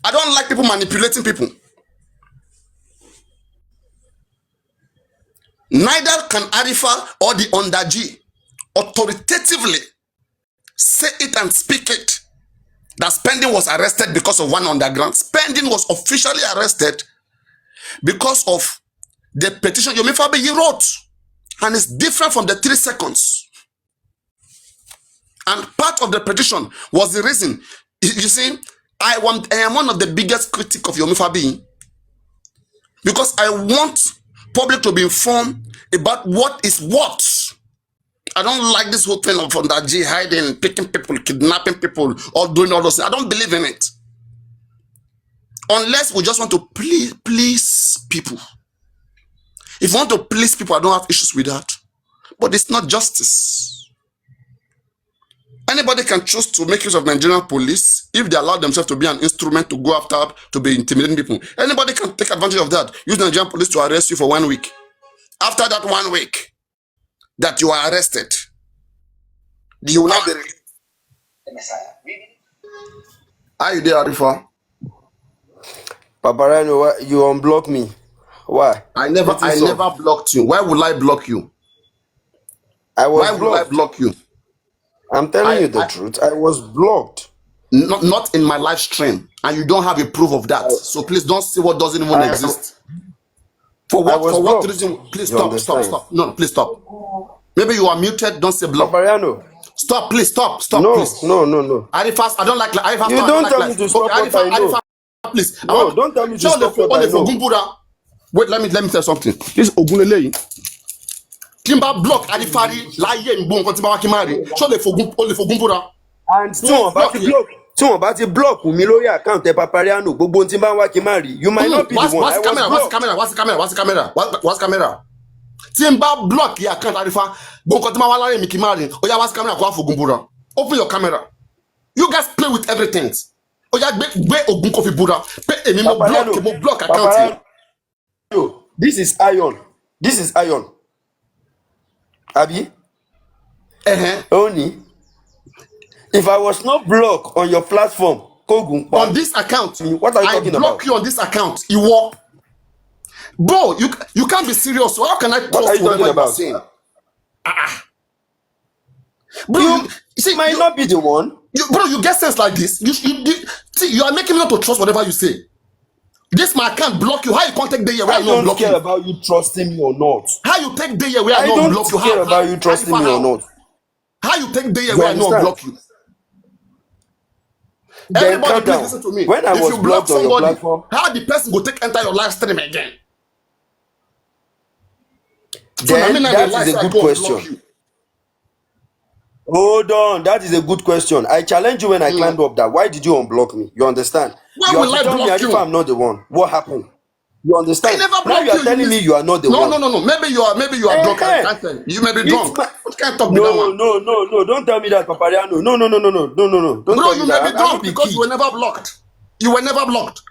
I don't like people manipulating people. Neither can Arifa or the under G authoritatively say it and speak it that Spending was arrested because of one underground. Spending was officially arrested because of the petition Yomi Fabiyi wrote, and it's different from the 3 seconds. And part of the petition was the reason. You see, I am one of the biggest critics of Yomi Fabiyi because I want public to be informed about what is what. I don't like this whole thing of that G hiding, picking people, kidnapping people, or doing all those things. I don't believe in it. Unless we just want to please people. If you want to please people, I don't have issues with that. But it's not justice. Anybody can choose to make use of Nigerian police if they allow themselves to be an instrument to go after, to be intimidating people. Anybody can take advantage of that. Use Nigerian police to arrest you for 1 week. After that 1 week that you are arrested, you will not be released. Are you there, Arifa? Paparano, you unblock me. Why? I never blocked you. Why would I block you? Why would I block you? I'm telling you the truth. I was blocked. Not in my live stream, and you don't have a proof of that. So please don't say what doesn't even exist. For what reason? Please stop. No, please stop. Maybe you are muted. Don't say block. Paparano. Stop, please. Stop, no, please. No. Arifas, I don't like Arifas. You don't tell me to stop what I know. Arifas, please. No, don't tell me to stop what I know. Wait, let me tell you something. This Ogunleleyi. Timba block Arifari láyé ń gbọ́ nǹkan tí bá wá kí má rí. Ṣó lè fogun búra. And tí wọ́n bá ti block mi lórí account ẹ Paparano gbogbo tí bá wá kí má rí. You might not be the one. What's camera? Timba block your account Arifa. Gbogbo nǹkan tí bá wá láyé mi kí má rí. Ó yá what's camera kó wá fogun búra. Open your camera. You guys play with everything. Ó yá gbé ogun kó fi búra. Pé èmi mo block account yìí. This is iron. Abi? Only if I was not blocked on your platform, Kogun. On this account, what are you talking about? I block you on this account. Bro, you can't be serious. So how can I what are you talking about? Bro, you see, might not be the one. Bro, you get sense like this. You are making me not to trust whatever you say. This my account block you. How you contact the year where I don't block you? I don't care about you trusting me or not. How you take the year where I don't block you? I don't care about you trusting me or not. How you take the year where I don't block you? Everybody please listen to me. When I was blocked on your platform, how the person go take enter your live stream again? Then that is a good question. Hold on, that is a good question. I challenge you when I climbed up that. Why did you unblock me? You understand? Why will I block you? I'm not the one. What happened? You understand? I never now you are telling me you are not the one. No. Maybe you are drunk. I can't tell you. You may be drunk. What kind of talk with that one? No. Don't tell me that, Paparano. No. Don't Bro, tell you me may that. be drunk because you were never blocked.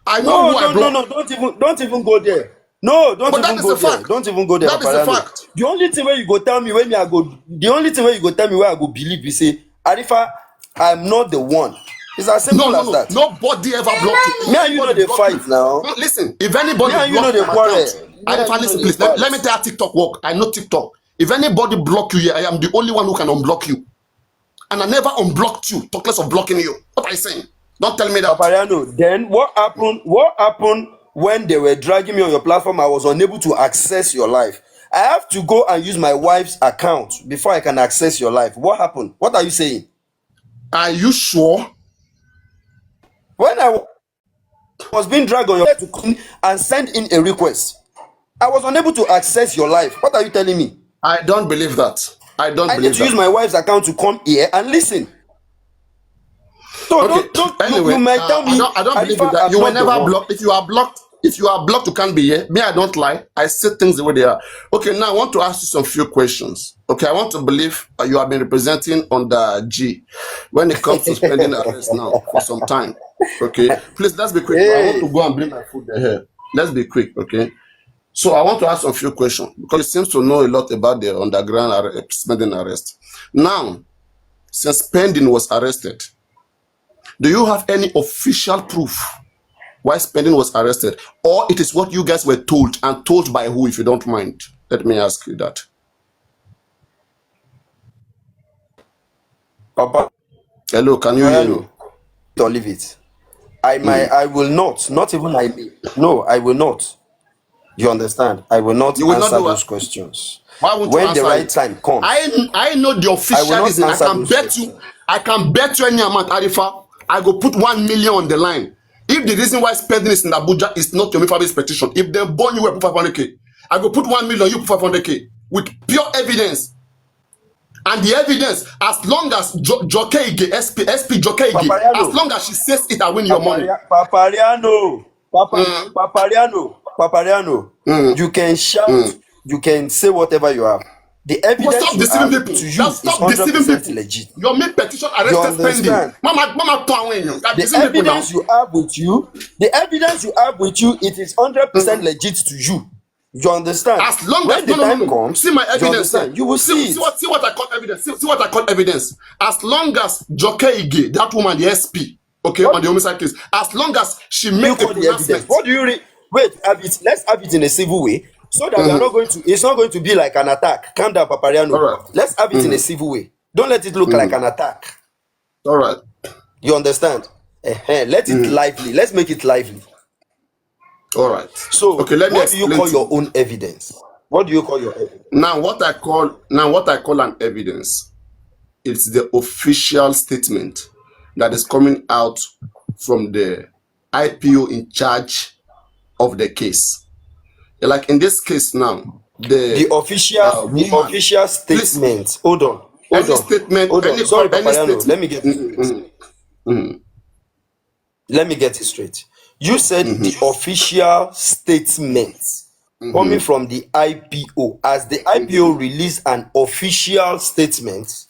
I know who I blocked. Don't even go there. No, don't even go there. Don't even go there. That is a fact. The only thing where you go tell me where I go believe you say, Arifa, I'm not the one. It's as simple as that. Nobody ever blocked you. Me and you know the fight now. No, listen, if anybody me and you know the quarrel. Arifa, listen, please. Let me tell you TikTok work. I know TikTok. If anybody block you here, I am the only one who can unblock you. And I never unblocked you. Talk less of blocking you. What are you saying? Don't tell me that. Paparano, then what happened when they were dragging me on your platform? I was unable to access your life. I have to go and use my wife's account before I can access your life. What happened? What are you saying? Are you sure? When I was being dragged on your life to come and send in a request, I was unable to access your life. What are you telling me? I don't believe that. I need to use my wife's account to come here and listen. So okay. Anyway, you might tell me. I don't believe that. You were never blocked. If you are blocked, you can't be here. Me, I don't lie. I say things the way they are. Okay, now I want to ask you some few questions. Okay, I want to believe you have been representing on the G when it comes to spending arrest now for some time. Okay, please, let's be quick. I want to go and bring my food here. Let's be quick, okay? So I want to ask some few questions because it seems to know a lot about the underground spending arrest. Now, since Spending was arrested, do you have any official proof why Spending was arrested, or it is what you guys were told, and told by who, if you don't mind? Let me ask you that. Papa, Hello, can you hear me? don't leave it. I will not even I may. No, I will not. You understand? I will not You will not answer do those what? questions. Why won't you When the answer right it? time comes, I know the I will official not reason. answer those questions. I can bet you any amount, Arifa. I go put 1 million on the line. If the reason why Spending is in Abuja is not your Fabri's petition, if they burn you, will put 500k. I go put 1 million, you put 500k with pure evidence. And the evidence, as long as Joke Ige, SP Joke Ige, as Papariano, long as she says it, I win your money. Papariano, Mm, Papariano, mm. you can shout, you can say whatever you have. The But evidence stop you deceiving have people. to That you is stop deceiving 100% people. legit. Your main petition You arrested Spending. understand? Mama you. That The deceiving people now. evidence you have with you, it is 100% legit to you. You understand? As long as When the time no. comes, See my you evidence here. understand? You will see it. See what I call evidence. See what I call evidence. As long as Joke Ige, that woman, the SP, okay, What on the homicide case, as long as she do you make a call the evidence? pronouncement. What do you read? Wait, let's have it in a civil way so that we are Mhm. not going to, it's not going to be like an attack. Calm down, All Papariano. right. Let's have it in a civil way. Don't let it look like an attack. All right. You understand? Let it lively. Let's make it lively. All right. So, Okay, let me what do you explain call to your you. own evidence? What do you call your evidence? Now what I call an evidence, it's the official statement that is coming out from the IPO in charge of the case. Like in this case now, The the woman, official please, statement. Hold on. any statement, Sorry, any Papariano. Let statement. me get it straight. Let me get it straight. You said the official statement coming from the IPO. As the IPO released an official statement.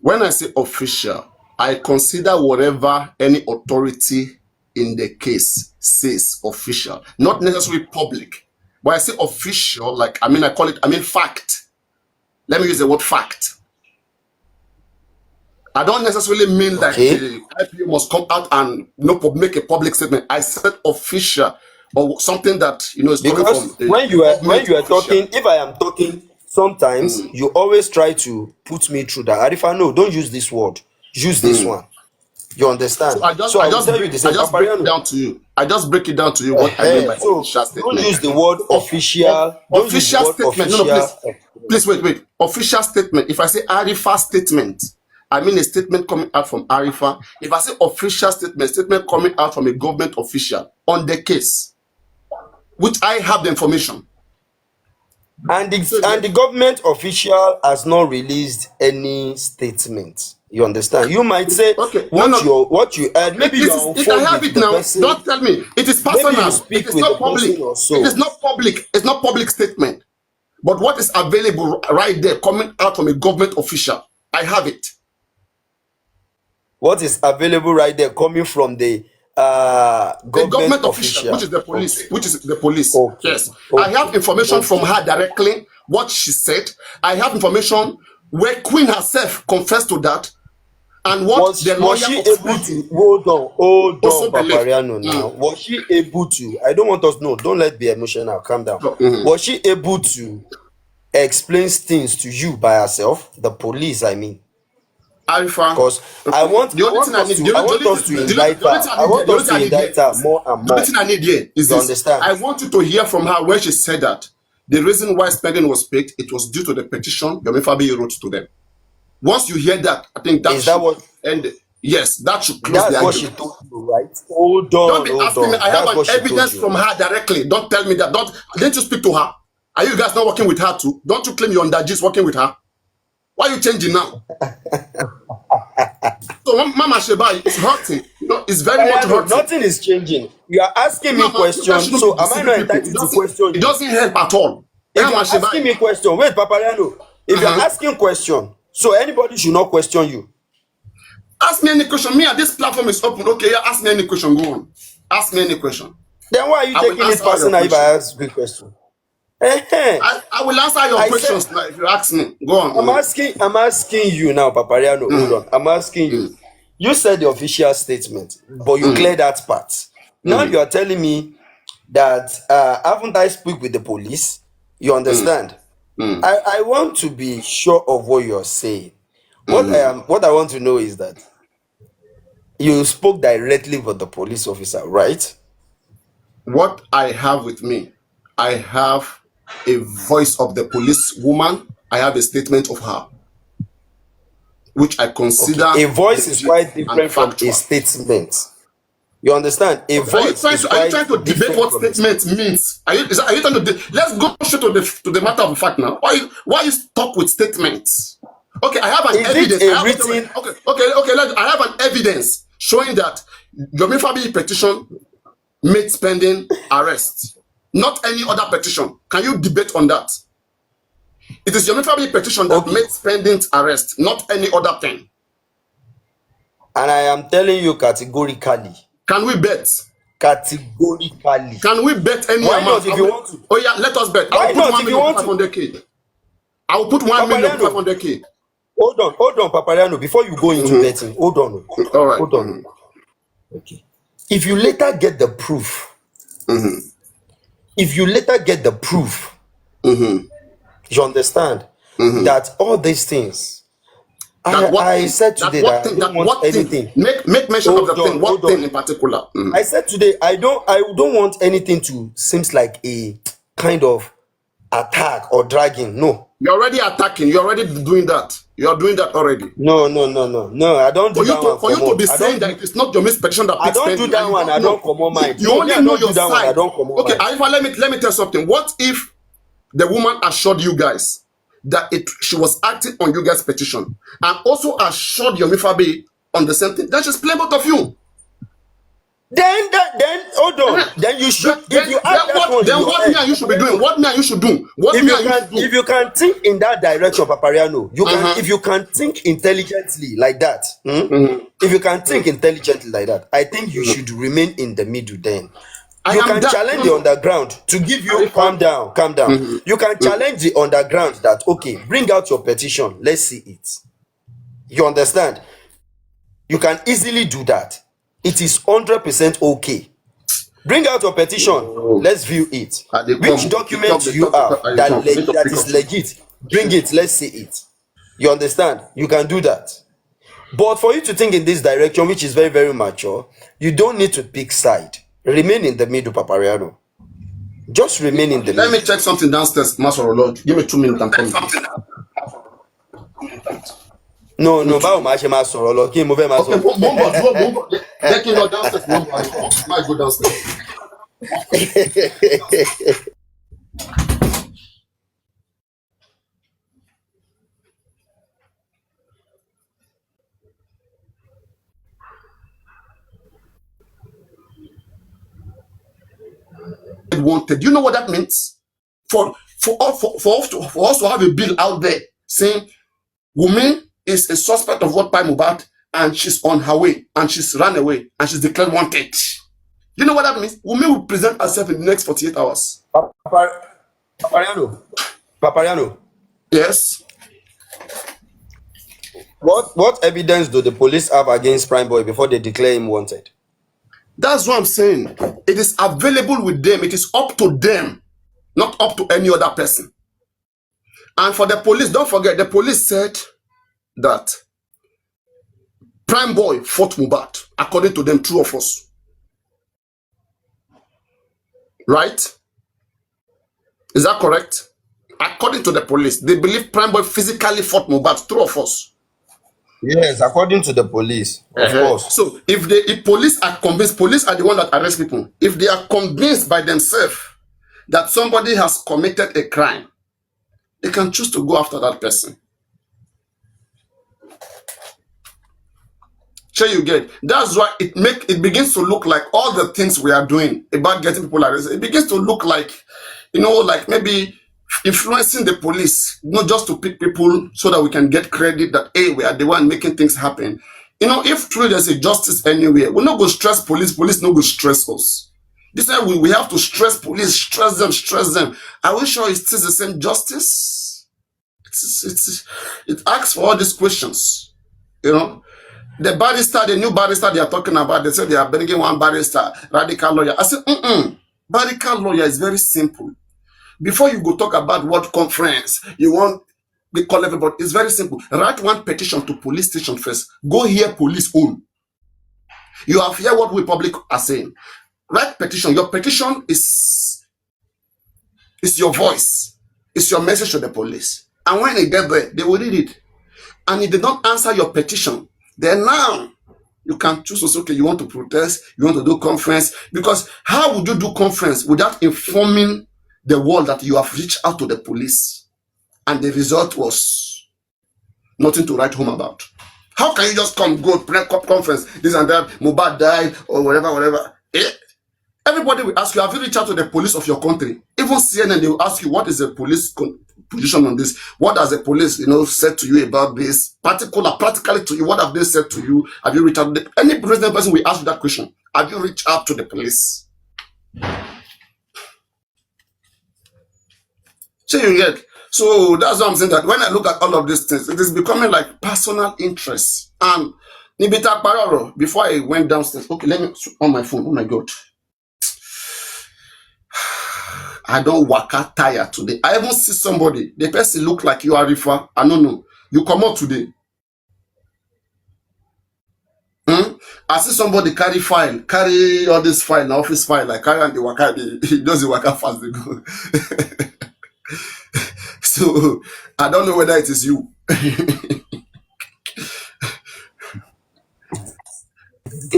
When I say official, I consider whatever any authority in the case says official, not necessarily public. When I say official, like I mean fact. Let me use the word fact. I don't necessarily mean that Okay. the IPO must come out and make a public statement. I said official, or something that is coming Because from a when you are government official. talking, if I am talking, sometimes you always try to put me through that. Arifa, no, don't use this word. Use this one. You understand? So So I will tell you the I same. just break it Papariano. down to you. I just break it down to you what I mean by So official don't statement. use the word official. Don't use the Official word statement. No, official. please wait. Official statement. If I say Arifa statement, I mean a statement coming out from Arifa. If I say official statement coming out from a government official on the case, which I have the information. And the government official has not released any statement. You understand? You might say Okay, what you heard. Maybe you are on I phone have with it the now. person. Don't tell me. It is Maybe you personal. It speak is with not the person public. or so. It is not public. It's not public statement. But what is available right there coming out from a government official, I have it. What is available right there coming from the government Official, which is the police. Okay. Which is the police. Okay. Yes. I have information from her directly, what she said. I have information where Queen herself confessed to that, and what the lawyer Was she of able Queen to hold on, also believed. Papariano now? Was she able to? I don't want us no, don't let be emotional, calm down. Mhm. Was she able to explain things to you by herself? The police, I mean. Alpha. Because I want us to indict her. I want us to indict her more and The only more. thing I need here is You this. understand? I want you to hear from her where she said that the reason why Spending was paid, it was due to the petition Yomi Fabi wrote to them. Once you hear that, I think that Is that what? end. Yes, that should close That's the what she argument. told you, right? Hold on, Don't be asking me. I have That's an what she told evidence you. from her directly. Don't tell me that. Didn't you speak to her? Are you guys not working with her too? Don't you claim you're on that gist working with her? Why are you changing now? So Mama Sheba, it's hurting. It's very much hurting. Nothing is changing. You are asking me questions, so am I not entitled to question It you? doesn't help at all. If you are asking me question, wait, Papariano. If you are asking question, so anybody should not question you. Ask me any question. Me, this platform is open. Okay, yeah, ask me any question. Go on. Ask me any question. Then why are you taking it personal if I ask good question? I will answer your questions now if you ask me. Go on. I'm asking you now, Papariano. Hold on. I'm asking you. You said the official statement, but you cleared that part. Now you are telling me that haven't I speak with the police? You understand? I want to be sure of what you're saying. What I want to know is that you spoke directly with the police officer, right? What I have with me, I have a voice of the police woman. I have a statement of her, which I Okay, consider a voice is legit quite and different from a factual. statement. You understand? A Okay, voice is are you quite trying to debate different what from a statement statement. means? Are you trying to let's go straight to the matter of the fact now. Why you stuck with statements? Okay, I have an Is it evidence. I a have written? I have an evidence showing that Yomi Fabi petition made spending arrest, not any other petition. Can you debate on that? It is Yomi Fabi petition that Okay, made spending arrest, not any other thing. and I am telling you categorically, Can we bet? categorically. Can we bet any Why not amount? if you want to? Oh yeah, let us bet. I Why will put not 1 if you million to want to? 500K. I will put 1 million to Papariano, 500K. hold on, Papariano. Before you go into betting, hold on, All right. hold on. Okay. If you later get the proof, if you later get the proof, you understand that all these things. That what I thing? said That today what that I thing? don't That want what thing? anything. Make mention of the thing. Hold What thing on. in particular? I said today I don't want anything to seems like a kind of attack or dragging. No. You're already attacking. You're already doing that. You're doing that already. No, no, no, no, no. I don't do that one. For you Come to on. be saying that it is not your misperception that I picks don't do spending, and that you one. I don't don't know. come on mind. You No, me, only I know don't do your that one. I side. don't come on Okay, mind. Iva, let me tell you something. What if the woman assured you guys that she was acting on you guys' petition and also assured Yomi Fabi on the same thing? Then she's playing both of you. Then hold on. Then you should, if you have that one in your What me head, and you should be doing? What me and you should do? What if me you and you can should do? if you can think in that direction, Papariano, you can, Uh-huh. if you can think intelligently like that, if you can think intelligently like that, I think you should remain in the middle. Then I you am can that. challenge No, the no. underground to give you, calm down, calm down. You can challenge the underground that, okay, bring out your petition, let's see it. You understand? You can easily do that. It is 100% okay. Bring out your petition. Let's view it. They Which come. They document talk. do They you talk. have They come. Need to that pick up is something. legit? Bring it. Let's see it. You understand? You can do that. But for you to think in this direction, which is very, very mature, you don't need to pick side. Remain in the middle, Papariano. Just remain in the Let me middle. check something downstairs, Master Lord. Give me 2 minutes. I'm coming. No, no, báwo máa ṣe máa sọ̀rọ̀ lọ kí mo fẹ́ máa Okay, sọ. Mumbo. Let him go downstairs. Mumbo. Might go downstairs. Wanted. Do you know what that means? For us to have a bill out there saying Wumi is a suspect of what by Mohbad and she's on her way and she's run away and she's declared wanted. You know what that means? Wumi will present herself in the next 48 hours. Papariano, Yes. what evidence do the police have against Prime Boy before they declare him wanted? That's what I'm saying. It is available with them. It is up to them, not up to any other person. And for the police, don't forget, the police said that Prime Boy fought Mohbad, according to them, true or false. Right? Is that correct? According to the police, they believe Prime Boy physically fought Mohbad, true or false? Yes, according to the police, of course. So if police are convinced, police are the one that arrest people. If they are convinced by themselves that somebody has committed a crime, they can choose to go after that person. Sure, you get. That's why it begins to look like all the things we are doing about getting people arrested. It begins to look like, like maybe influencing the police, not just to pick people so that we can get credit that, hey, we are the one making things happen. If truly there's a justice anywhere, we're not going to stress police not going to stress us. This time we have to stress police, stress them. Are we sure it's still the same justice? It asks for all these questions, The barrister, the new barrister they are talking about, they said they are bringing one barrister, radical lawyer. I said, radical lawyer is very simple. Before you go talk about what conference you want, they call everybody. It's very simple. Write one petition to police station first. Go hear police own. You have heard what we public are saying. Write petition. Your petition is your voice. It's your message to the police. And when they get there, they will read it. And if they don't answer your petition, then now you can choose to say, okay, you want to protest, you want to do conference. Because how would you do conference without informing the world that you have reached out to the police? And the result was nothing to write home about. How can you just come, go, conference, this and that, Mohbad died, or whatever. Everybody will ask you, have you reached out to the police of your country? Even CNN, they will ask you, what is the police position on this? What has the police, said to you about this? Practically to you, what have they said to you? Have you reached out? Any president person will ask you that question. Have you reached out to the police? So you get. So that's why I'm saying that when I look at all of these things, it is becoming like personal interest. And Nibita Pararo, before I went downstairs, okay, let me on my phone. Oh my God. I don't work out tired today. I even see somebody, the person look like you are Rifa. I don't know. You come out today. I see somebody carry all this file, office file, like carry and the waka, he does the waka fast they go. So I don't know whether it is you.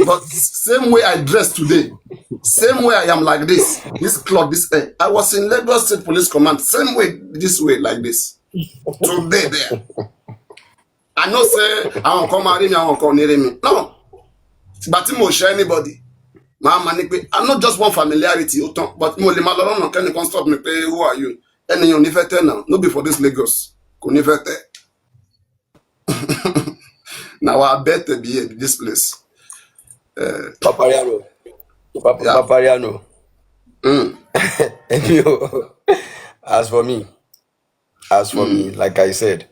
But same way I dress today, same way I am like this cloth, this hair. I was in Lagos State Police Command, same way, this way, like this. Today there. I know say I won't come marry me, I won't come near me. No. But I won't share anybody. I'm not just one familiarity, but can stop me. Who are you? And you never now. No be for this Lagos. Now I better be in this place. Papariano. Yeah. Papariano. As for me, like I said,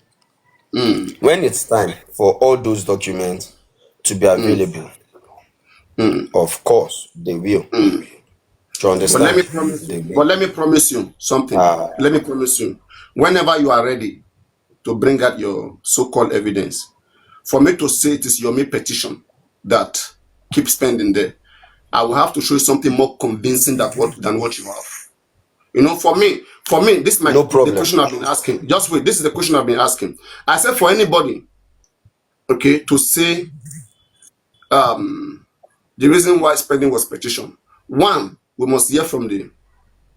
when it's time for all those documents to be available, of course they will. Do you understand? But let me promise you something. Let me promise you. Whenever you are ready to bring out your so-called evidence, for me to say it is your main petition that keep spending there, I will have to show you something more convincing than what you have. For me, this is the question I've been asking. Just wait, this is the question I've been asking. I said for anybody, okay, to say the reason why spending was petition. One, we must hear from the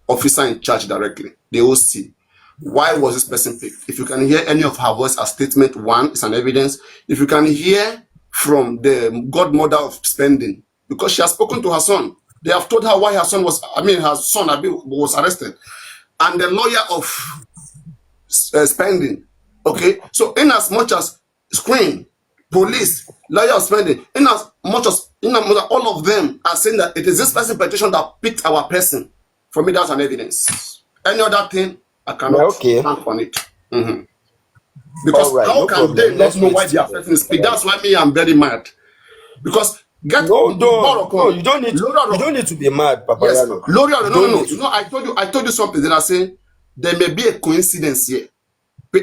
officer in charge directly, the OC. Why was this person picked? If you can hear any of her voice as statement, one, it's an evidence. If you can hear from the godmother of spending, because she has spoken to her son. They have told her why her son was arrested. And the lawyer of spending, okay? So in as much as screen, police, lawyer of spending, in as much as all of them are saying that it is this person petition that picked our person, for me that's an evidence. Any other thing, I cannot stand on it. Because how can they not know why their person is picked? That's why I'm very mad. Because you don't need to be mad, Papa. Yes. No. I told you something. Then I say there may be a coincidence here.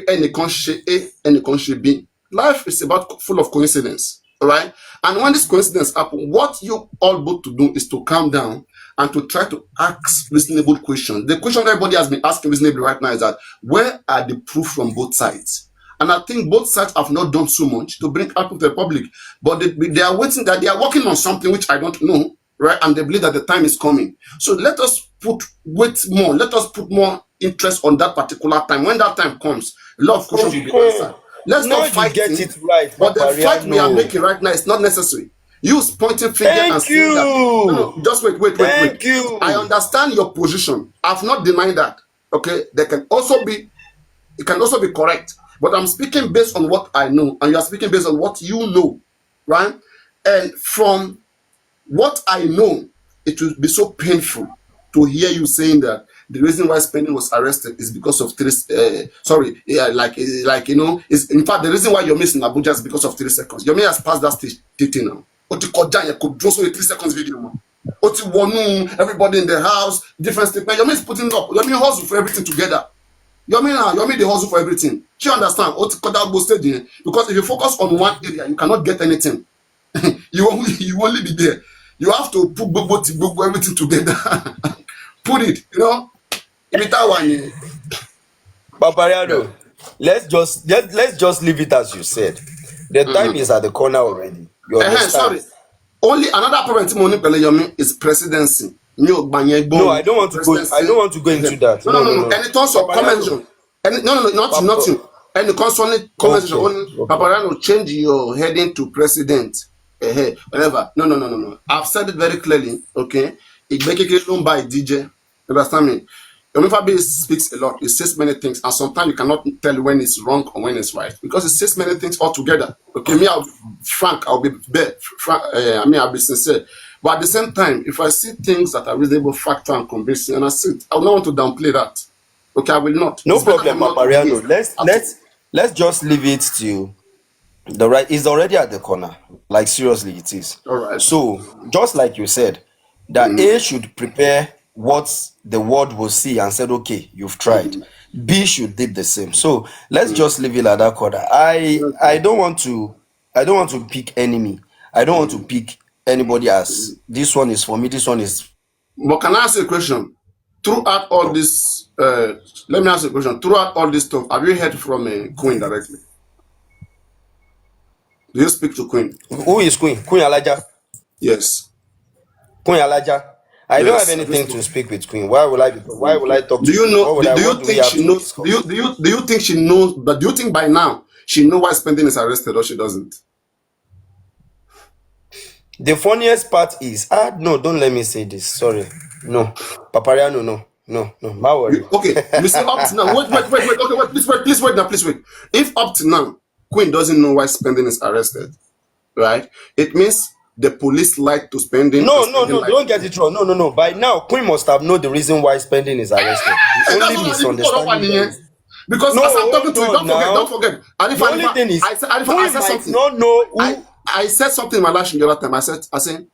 Any conscious A, any conscious B. Life is full of coincidence. All right. And when this coincidence happens, what you all both to do is to calm down and to try to ask reasonable questions. The question everybody has been asking reasonably right now is that where are the proof from both sides? And I think both sides have not done so much to bring out to the public. But they are waiting, that they are working on something which I don't know, right? And they believe that the time is coming. So let us wait more. Let us put more interest on that particular time. When that time comes, a lot of questions will be answered. Let's not fight it right. But the fight we are making right now is not necessary. You pointing finger and saying that. No, just wait. Thank you. I understand your position. I've not denied that. Okay, it can also be correct. But I'm speaking based on what I know, and you are speaking based on what you know, right? And from what I know, it will be so painful to hear you saying that the reason why Spending was arrested is because of three. Sorry, yeah, like is in fact the reason why you're missing Abuja is because of 3 seconds. Yomi has passed that stage dating now. Oti koja yẹn could draw so a 3 seconds video man. Oti wonu everybody in the house different statement. Yomi is putting up. Yomi hustle for everything together. Yomi the hustle for everything. Do you understand? Oti koda go stage because if you focus on one area, you cannot get anything. you only be there. You have to put everything together. Put it, If that one, Papariano, let's just leave it as you said. The time is at the corner already. You understand? sorry. Only another problem Timoni Peleyomi is presidency. No, I don't want to go. I don't want to go into that. No. And it also convention. Not you. And the concerning convention. Okay. Papariano, change your heading to president. Whatever. No. I've said it very clearly. Okay. It make it known by DJ. Understand me? Yomifabi speaks a lot. It says many things, and sometimes you cannot tell when it's wrong or when it's right because it says many things all together. Okay, me, I'll be frank. I'll be I'll be sincere. But at the same time, if I see things that are reasonable, factual, and convincing, and I see it, I will not want to downplay that. Okay, I will not. No problem, Papariano. Let's just leave it to the right. It's already at the corner. Like seriously, it is. All right. So just like you said, that A should prepare what the world will see and said, okay, you've tried. B should did the same. So let's just leave it at that corner. I don't want to pick enemy. I don't want to pick anybody as this one is for me, this one is. But can I ask you a question? Throughout all this, let me ask you a question. Throughout all this stuff, have you heard from Queen directly? Do you speak to Queen? Who is Queen? Queen Alaja? Yes. Queen Alaja? I don't Yes. have anything to speak with Queen. Why will I talk Do to you Queen? know? What Do you what we think have she to knows? discuss? Do you think she knows? But do you think by now she know why Spending is arrested or she doesn't? The funniest part is, no, don't let me say this. Sorry. No. Papariano, no. My worry. Okay, you say up to now. Wait. Okay, wait. Please wait. If up to now Queen doesn't know why Spending is arrested, right? It means the police lied to Spending. No, and Spending lied don't to get it wrong. No. By now, Queen must have known the reason why Spending is arrested. The That's only what I misunderstanding there is. because No, as I'm talking hold to you, on now. don't forget. The only thing is, I Queen said might something. not know who. I said something in my last the other time. I said,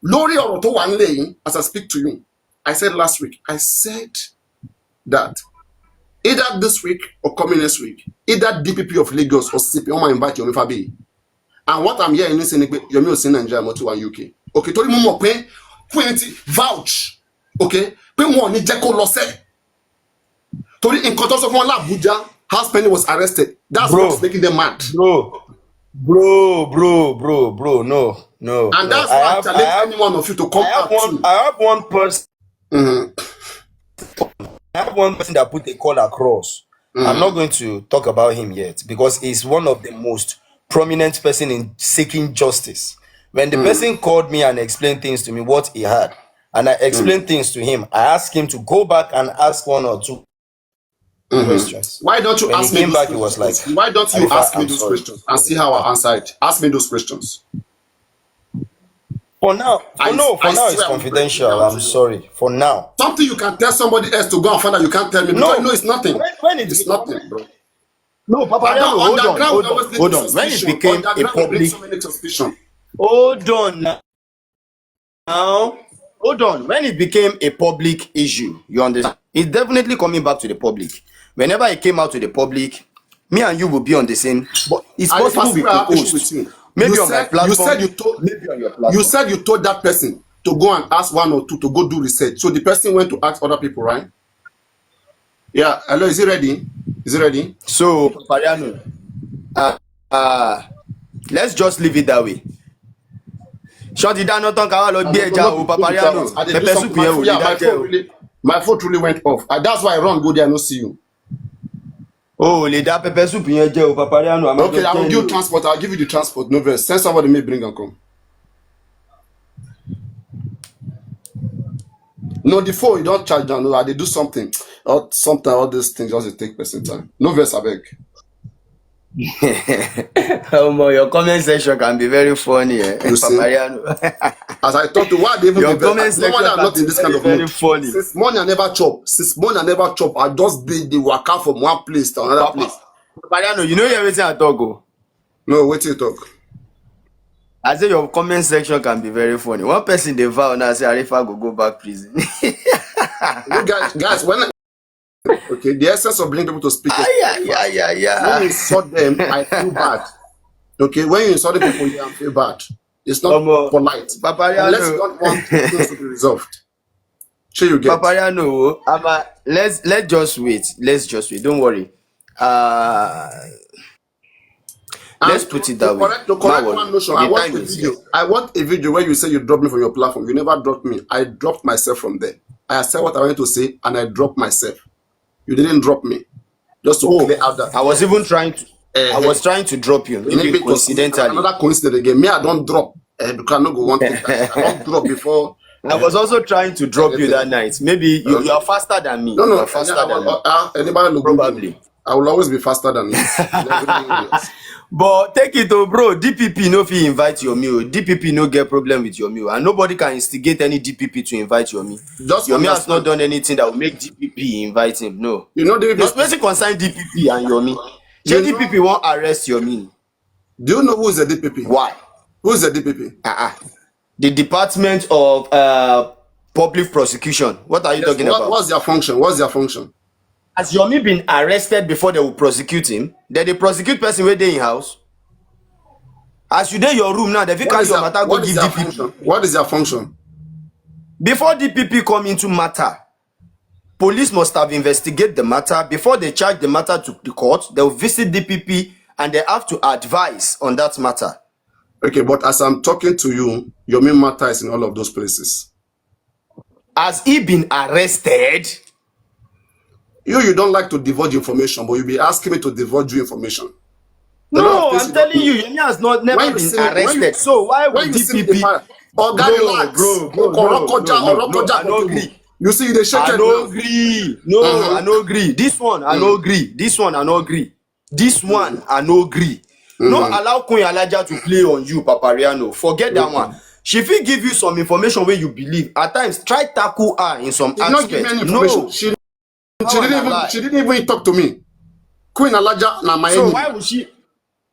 Lori or to one lane as I speak to you. I said last week. I said that either this week or coming next week, either DPP of Lagos or CP might invite you Fabi. And what I'm hearing is saying you're not saying Nigeria to one UK. Okay, told me more pain. Queen vouch. Okay, pain one ni Jeko Lose. Told in context of one Abuja, how Spending was arrested. That's what's making them mad. Bro, no. And that's why I challenge any one of you to come out too. I have one person. I have one person that put a call across. I'm not going to talk about him yet because he's one of the most prominent person in seeking justice. When the person called me and explained things to me, what he had, and I explained things to him, I asked him to go back and ask one or two questions. Why don't you When ask he me came those back, he was like, questions? Why don't you Arifa, ask me I'm those sorry. questions and see how I answer it? Ask me those questions. For now, I it's swear I will confidential. break it down to I'm you. sorry. For now. Something you can tell somebody else to go and find out, you can't tell me because you know it's nothing. When It's nothing, bro. No, Papariano, hold Underground always leads on. to When it suspicion. became a Underground will bring public, so many suspicion. hold on now. Hold on. When it became a public issue, you understand? It's definitely coming back to the public. Whenever it came out to the public, me and you will be on the same. But it's And if I possible we still have could issue with post. you, Maybe you on my said platform. maybe on your platform. You said you told that person to go and ask one or two to go do research. So the person went to ask other people, right? Yeah. Hello, is he ready? Is he ready? So, Papariano, let's just leave it that way. Shorty down not ká wá lọ gbé ẹja o Papariano. Pepper soup yẹn ò lè dákẹ́ o. My phone really went off. That's why I run go there, I no see you. Oh, lè dá pepper soup yẹn jẹ o Papariano. Okay, I will give you transport. I'll give you the transport. No verse. Send somebody may bring and come. No, the phone you don't charge down. No, they do something. Or sometimes all these things just take person time. No verse, I beg. Your comment section can be very funny, You see, Papariano. as I talk to why they even Your be very, comment no section wonder I'm can not be in this kind very, of very mood. funny. Since morning I never chop. Since morning I never chop. I just did the waka from one place to another place. Papariano, you know everything I talk. Oh. No, wait till you talk. I say your comment section can be very funny. One person they vow now say Arifa go back prison. You guys, when okay, the essence of bringing people to speak is when you Yeah. insult them, I feel bad. Okay, when you insult people, you feel bad. It's not polite. Unless you Papariano. don't want things to be resolved. Sure you get. Papariano, let's just wait. Let's just wait. Don't worry. Uh let's And put it to that way. correct one notion, I The want time a is video. here. I want a video where you say you dropped me from your platform. You never dropped me. I dropped myself from there. I said what I wanted to say and I dropped myself. You didn't drop me. Just to Oh, clear out that. I was even trying to I Uh, was trying to drop you, maybe maybe it was coincidentally. another coincidence again. Me, I don't drop. Because I don't go one thing. I don't drop before I was also trying to drop you that anything. night. Maybe you are faster than me. No, You no. are faster than me. Anybody look good? Probably. I will always be faster than you. In everything else. But take it oh bro, DPP no fit invite your meal. DPP no get problem with your meal. And nobody can instigate any DPP to invite your meal. Just Your meal has not understand. done anything that will make DPP invite him. No. You know the Not basically concern DPP and your meal. You know, DPP won't arrest your meal. do you know who is the DPP? Why? Who is the DPP? The Department of Public Prosecution. What are you talking about? What's their function? What's their function? Has Yomi been arrested before they will prosecute him? Then they prosecute person where they in house. As you dey your room now, they fit carry your matter go give DPP. What is their function? Before DPP come into matter, police must have investigated the matter. Before they charge the matter to the court, they will visit DPP and they have to advise on that matter. Okay, but as I'm talking to you, your main matter is in all of those places. Has he been arrested? You don't like to divulge information, but you'll be asking me to divulge you information. No, I'm telling you, Yomi has never been arrested. So why would DPP? Oh, God, relax. I don't agree. You see, they shake I don't agree. No, I don't agree. This one, I don't agree. This one, I don't agree. This one, I don't agree. No allow Queen Alaja to play on you, Papariano. Forget that one. She fit give you some information where you believe. At times, try tackle her in some aspect. Not give me any information. No. She didn't even talk to me. Queen Alaja na my So enemy. why would she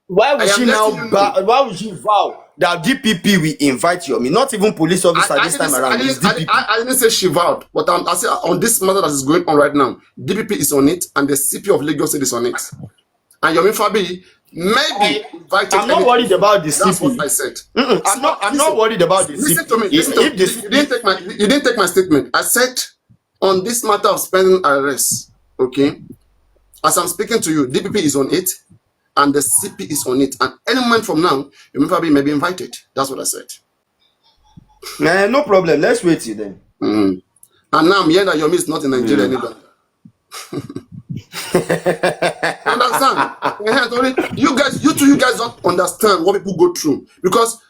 why would she vow that DPP will invite you? I mean, not even police officer this time around. I didn't say she vowed, but I say on this matter that is going on right now, DPP is on it, and the CP of Lagos State is on it. And Yomi Fabi maybe invited. I'm not worried about the CP. That's what I said. I'm not worried about the CP. Listen to me. You didn't take my statement. I said on this matter of spending arrest, okay, as I'm speaking to you, DPP is on it and the CP is on it. And any moment from now, Yomi Fabi may be invited. That's what I said. No problem. Let's wait till then. And now I'm hearing that Yomi is not in Nigeria anymore. Understand? You guys don't understand what people go through, because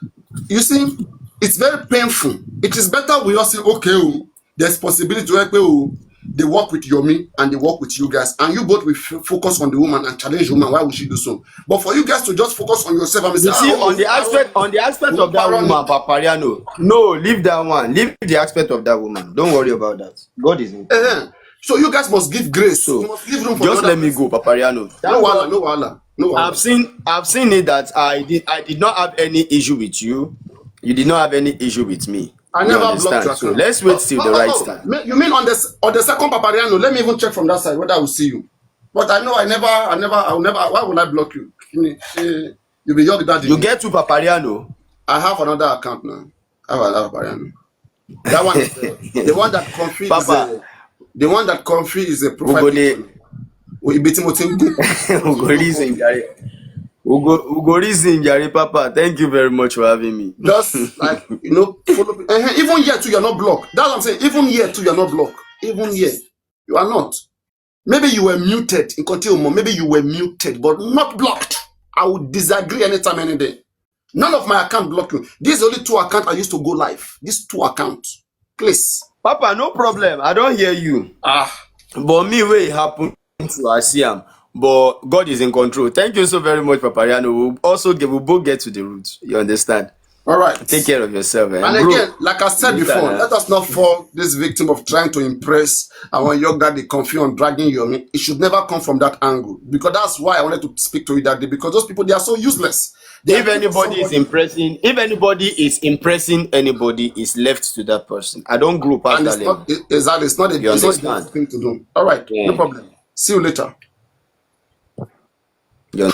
you see, it's very painful. It is better we all say, okay, there's possibility to they work with Yomi and they work with you guys, and you both will focus on the woman and challenge the woman. Why would she do so? But for you guys to just focus on yourself and say, on the aspect of that woman, Papariano, no, leave that one. Leave the aspect of that woman. Don't worry about that. God is in. So you guys must give grace. So you must leave room for just let me go, Papariano. No wahala. I've seen it that I did not have any issue with you. You did not have any issue with me. I never blocked you. So let's wait till the right time. You mean on the second Papariano? Let me even check from that side whether I will see you. But I know I'll never. Why would I block you? You be your daddy. You get to Papariano. I have another account now. I have another Papariano. That one is the one that comfy Papa. The one that comfy is a profile. We beat him Ugo reason, Jare Papa. Thank you very much for having me. Just like follow. Even here too, you're not blocked. That's what I'm saying. Even here too, you're not blocked. Even here, you are not. Maybe you were muted in Continuum. Maybe you were muted, but not blocked. I would disagree anytime, any day. None of my account block you. These only two accounts I used to go live. These two accounts, please. Papa, no problem. I don't hear you. But me, where it happened to Asiam. but God is in control. Thank you so very much, Papariano. We'll both get to the roots. You understand? All right. Take care of yourself, And bro. again, like I said before, let us not fall this victim of trying to impress our young daddy confused on dragging you. It should never come from that angle, because that's why I wanted to speak to you that day, because those people, they are so useless. If anybody is impressing anybody, is left to that person. I don't grow past that level. Exactly, it's not a thing to do. All right, no problem. See you later. Yeah.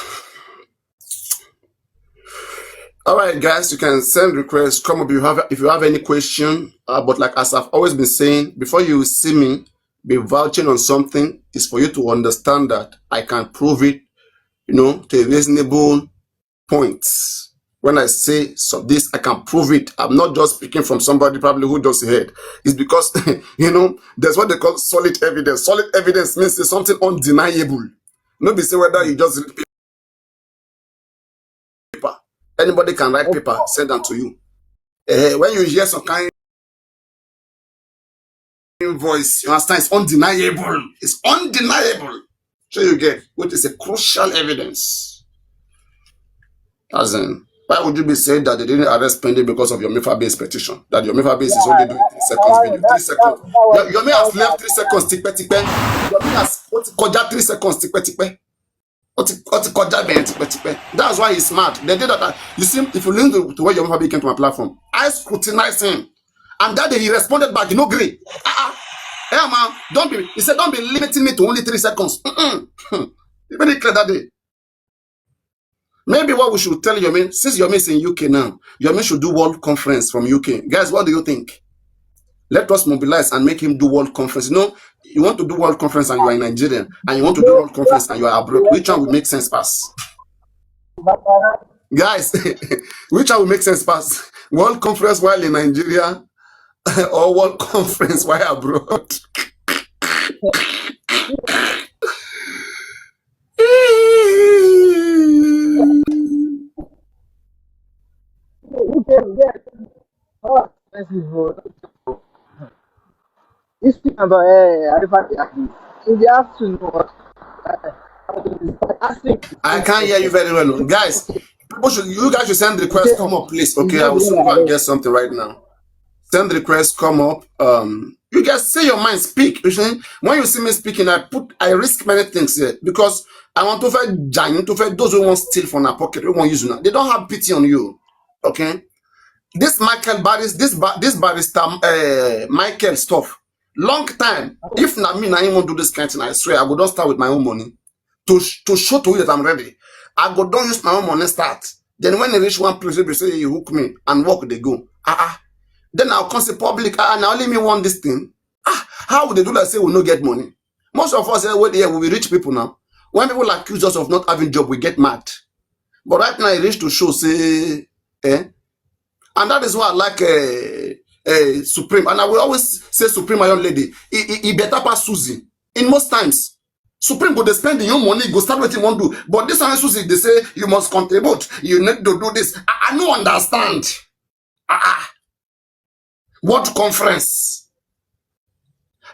All right, guys, you can send requests. Come up if you have any question. But like as I've always been saying, before you see me be vouching on something, is for you to understand that I can prove it, to a reasonable point. When I say this, I can prove it. I'm not just speaking from somebody probably who just heard. It's because there's what they call solid evidence. Solid evidence means it's something undeniable. Nobody say whether you just read paper. Anybody can write paper, send them to you. When you hear some kind of voice, you understand it's undeniable. It's undeniable. So you get, which is a crucial evidence. As in, why would you be saying that they didn't arrest Pendy because of your MIFA-based petition? That your MIFA-based is only doing 3 seconds video. 3 seconds. Your me has left 3 seconds, tipe. Your me has 3 seconds, tipe. That's why he's smart. They did that. You see, if you listen to where your MIFA came to my platform, I scrutinized him. And that day he responded back, you know, great. Hey man, he said, don't be limiting me to only 3 seconds. He made it clear that day. Maybe what we should tell Yomi, since Yomi is in UK now, Yomi should do world conference from UK. Guys, what do you think? Let us mobilize and make him do world conference. You want to do world conference and you are in Nigeria, and you want to do world conference and you are abroad. Which one would make sense pass? Guys, which one would make sense pass? World conference while in Nigeria or world conference while abroad? You speak about in the afternoon. I can't hear you very well, guys. You guys should send requests. Come up, please. Okay, I will soon go and get something right now. Send requests. Come up. You guys say your mind. Speak. When you see me speaking, I risk many things here because I want to fight giant, to fight those who want steal from our pocket, who want use now. They don't have pity on you. Okay. This Michael Barris, this barrister, Michael stuff. Long time. If not me, I ain't want to do this kind of thing. I swear, I go don't start with my own money to show to you that I'm ready. I go don't use my own money start. Then when they reach one place, they say you hook me and walk they go. Then I'll come say public. Now only me want this thing. How would they do that? Say we no get money. Most of us say wait here we be rich people now. When people accuse us of not having job, we get mad. But right now, it reach to show say, and that is why I like Supreme. And I will always say Supreme, my young lady, he better pass Susie. In most times, Supreme go they spend your money, go start what you want to do. But this one Susie, they say you must contribute. You need to do this. I don't understand. What conference?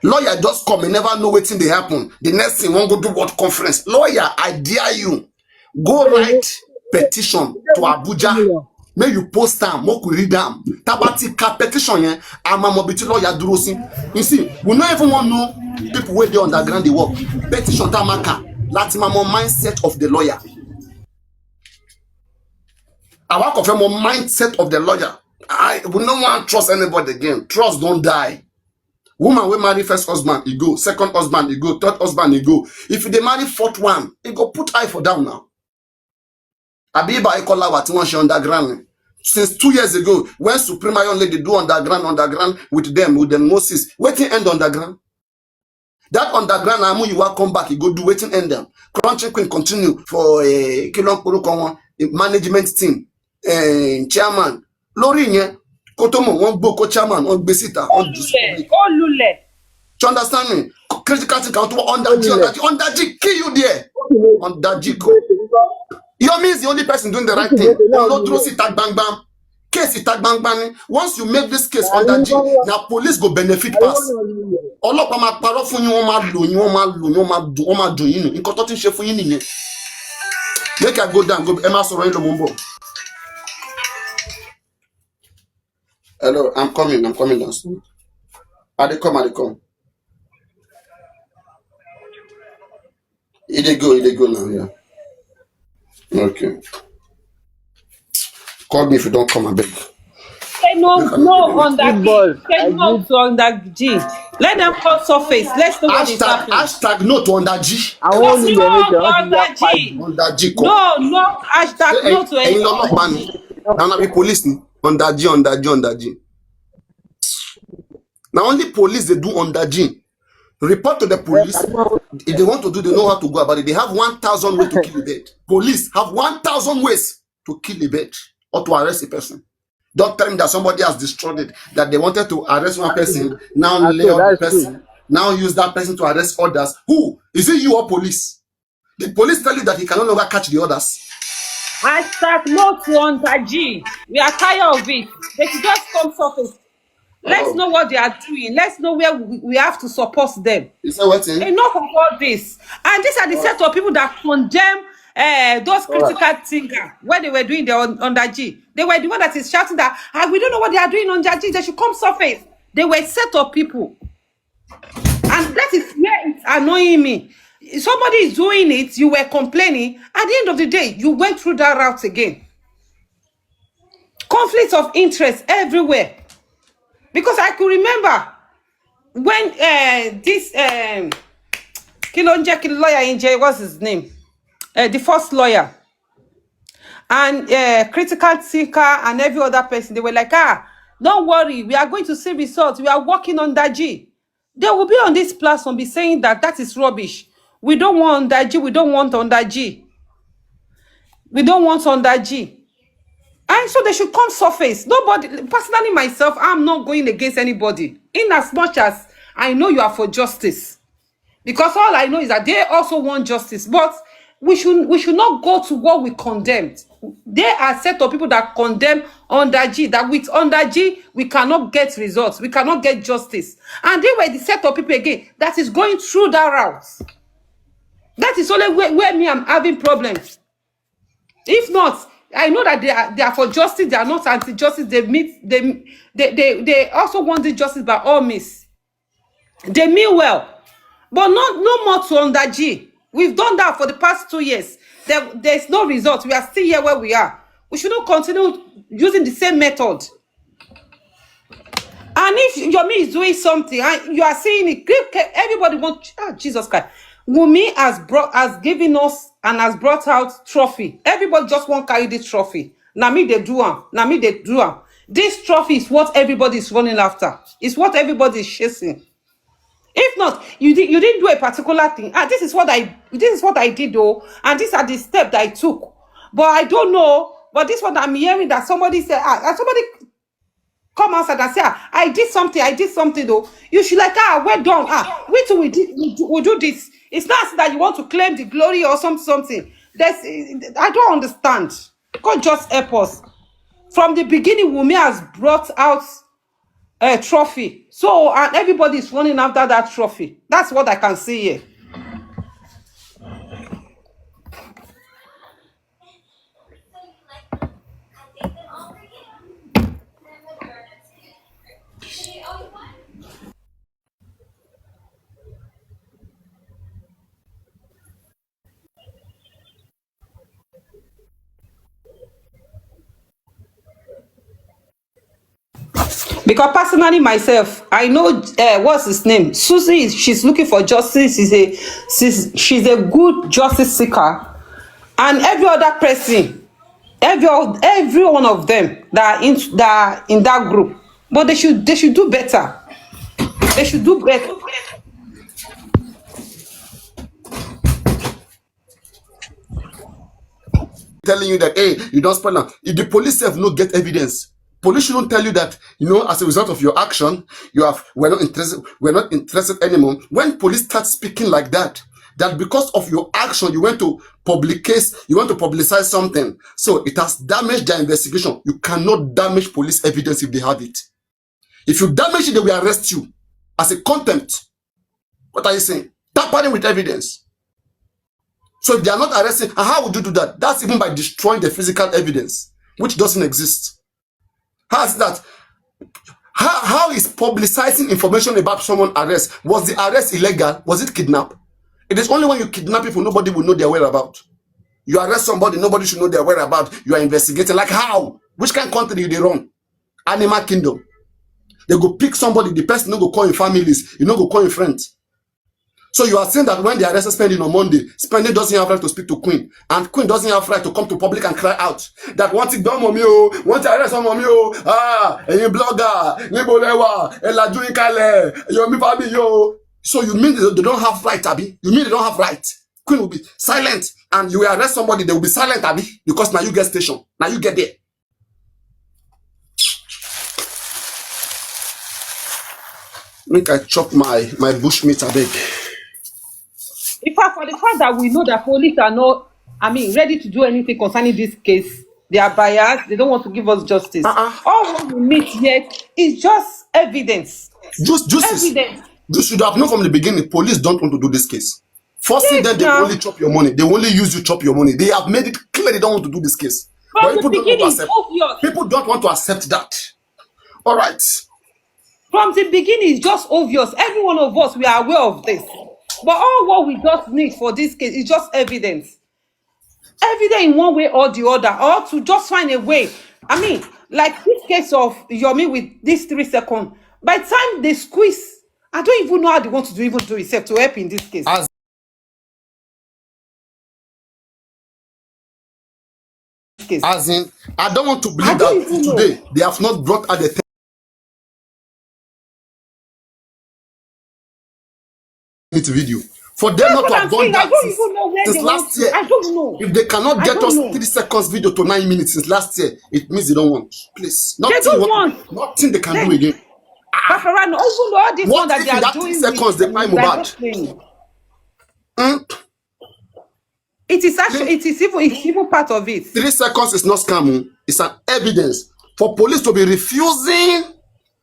Lawyer just come, and never know what thing they happen. The next thing won't go do what conference. Lawyer, I dare you. Go write petition to Abuja. May you post them, moku read them. Tabati ka petition yen, ama mobiti lawyer duro si. You see, we don't even want to know people where they underground the work. Petition tamaka, that's my mindset of the lawyer. I want to confirm my mindset of the lawyer. We don't want to trust anybody again. Trust don't die. Woman will marry first husband, he go. Second husband, he go. Third husband, he go. If they marry fourth one, he go put eye for down now. Abiba Ikola what one she underground. Since 2 years ago, when Supreme Iron Lady do underground with them Moses, waiting end underground. That underground amu you will come back, you go do waiting end them. Crunching Queen continue for a management team, chairman. Lori nye, Kotomo, one boko chairman, on Besita, on Lule. Do you understand me? Critical thing under G, kill you there. Under G. Yomi is the only person doing the right thing. No throw sit at bang bang. Case itagbangban. Once you make this case na under G, even now police go benefit pass. Ọlọ́pàá máa parọ́ fún yín, wọ́n máa lò yín, wọ́n máa dùn yín nù. Nǹkan tó ti ń ṣe fún yín nìyẹn. Make I go down, go. Ẹ má sọ̀rọ̀ yín lọ mò ń bọ̀. Hello, I'm coming down soon. I dey come. He dey go now, yeah. Okay. Call me if you don't come, I beg. Say no under G. Football, Say no to under G. Let them come surface. Let's know what is happening. Hashtag no to under G. àwọn onílẹ̀ méjì No wọ́n ti under yá pàdé. G. Under G kọ. No hashtag no to Ẹ̀yin any. lọ́lọ́pàá ni. Now na be police ni. Under G. Now only police they do under G. Report to the police. If they want to do, they know how to go about it. They have 1,000 ways to kill a bird. Police have 1,000 ways to kill a bird or to arrest a person. Don't tell me that somebody has destroyed it, that they wanted to arrest one person, now lay on the person, now use that person to arrest others. Who? Is it you or police? The police tell you that he can no longer catch the others. Hashtag no to under G. We are tired of it. They should just come surface. Let's know what they are doing. Let's know where we have to support them. Is that what? Enough of all this. And these are the set of people that condemn those critical thinkers when they were doing the under G. They were the one that is shouting that we don't know what they are doing under G. They should come surface. They were set of people. And that is where it's annoying me. Somebody is doing it, you were complaining. At the end of the day, you went through that route again. Conflicts of interest everywhere. Because I could remember when this Kilonje lawyer in J, what's his name? The first lawyer. And critical thinker and every other person, they were like, don't worry, we are going to see results. We are working on that G. They will be on this platform be saying that is rubbish. We don't want that G. We don't want on that G. We don't want on that G. And so they should come surface. Nobody, personally myself, I'm not going against anybody. In as much as I know you are for justice. Because all I know is that they also want justice. But we should not go to what we condemned. There are set of people that condemn under G, that with under G, we cannot get results. We cannot get justice. And they were the set of people again that is going through that route. That is only where me I'm having problems. If not, I know that they are for justice. They are not anti-justice. They also want the justice by all means. They mean well, but no more to under G. We've done that for the past 2 years. There's no result. We are still here where we are. We shouldn't continue using the same method. And if Yomi is doing something and you are seeing it, everybody wants. Jesus Christ. Wumi has given us and has brought out trophy. Everybody just won't carry this trophy. Now me they do am. This trophy is what everybody is running after. It's what everybody is chasing. If not, you didn't do a particular thing. This is what I did though, and these are the steps that I took. But I don't know. But this one I'm hearing that somebody said, somebody come outside and say, I did something though. You should like, well done. Wait till we do this. It's not that you want to claim the glory or something. I don't understand. God just help us. From the beginning, Wumi has brought out a trophy. So, and everybody is running after that trophy. That's what I can see here. Because personally myself, I know what's his name. Susie, she's looking for justice. She's a good justice seeker, and every other person, every one of them that are in that group. But they should do better. They should do better. Telling you that, hey, you don't spend now. If the police have no get evidence, police shouldn't tell you that, as a result of your action, we're not interested anymore. When police start speaking like that, that because of your action, you went to publicize something. So it has damaged their investigation. You cannot damage police evidence if they have it. If you damage it, they will arrest you as a contempt. What are you saying? Tampering with evidence. So if they are not arresting, and how would you do that? That's even by destroying the physical evidence, which doesn't exist. How is that? How is publicizing information about someone's arrest? Was the arrest illegal? Was it kidnap? It is only when you kidnap people, nobody will know their whereabouts. You arrest somebody, nobody should know their whereabouts. You are investigating. Like how? Which kind of country they run? Animal kingdom. They go pick somebody, the person no go call in families, you no go call in friends. So you are saying that when they arrested Spending on Monday, Spending doesn't have right to speak to Queen, and Queen doesn't have right to come to public and cry out that want it done mommy oh, want to arrest some mommy oh, any blogger, Nibolewa, Elajuin Kale, Yomi Fabi yo. So you mean they don't have right, Abi? You mean they don't have right? Queen will be silent, and you will arrest somebody, they will be silent, Abi, because now you get station, now you get there. Make I chop my bushmeat, I beg. In fact, for the fact that we know that police are not, ready to do anything concerning this case, they are biased, they don't want to give us justice. All what we need yet is just evidence. Evidence. You should have known from the beginning, police don't want to do this case. Forcing them, they only chop your money. They only use you chop your money. They have made it clear they don't want to do this case. From the beginning, it's obvious. People don't want to accept that. All right. From the beginning, it's just obvious. Every one of us, we are aware of this. But all what we just need for this case is just evidence. Evidence in one way or the other, or to just find a way. Like this case of Yomi with this 3 seconds. By the time they squeeze, I don't even know how they want to do it except to help in this case. As in, I don't want to believe that today they have not brought out the video. For them not to have done that since last year. I don't know. If they cannot get us 3 seconds video to 9 minutes since last year, it means they don't want. Please. Nothing they can do again. Paparano, also all this one that they are doing 3 seconds they buy Mohbad. It is actually, it's even part of it. 3 seconds is not scam. It's an evidence for police to be refusing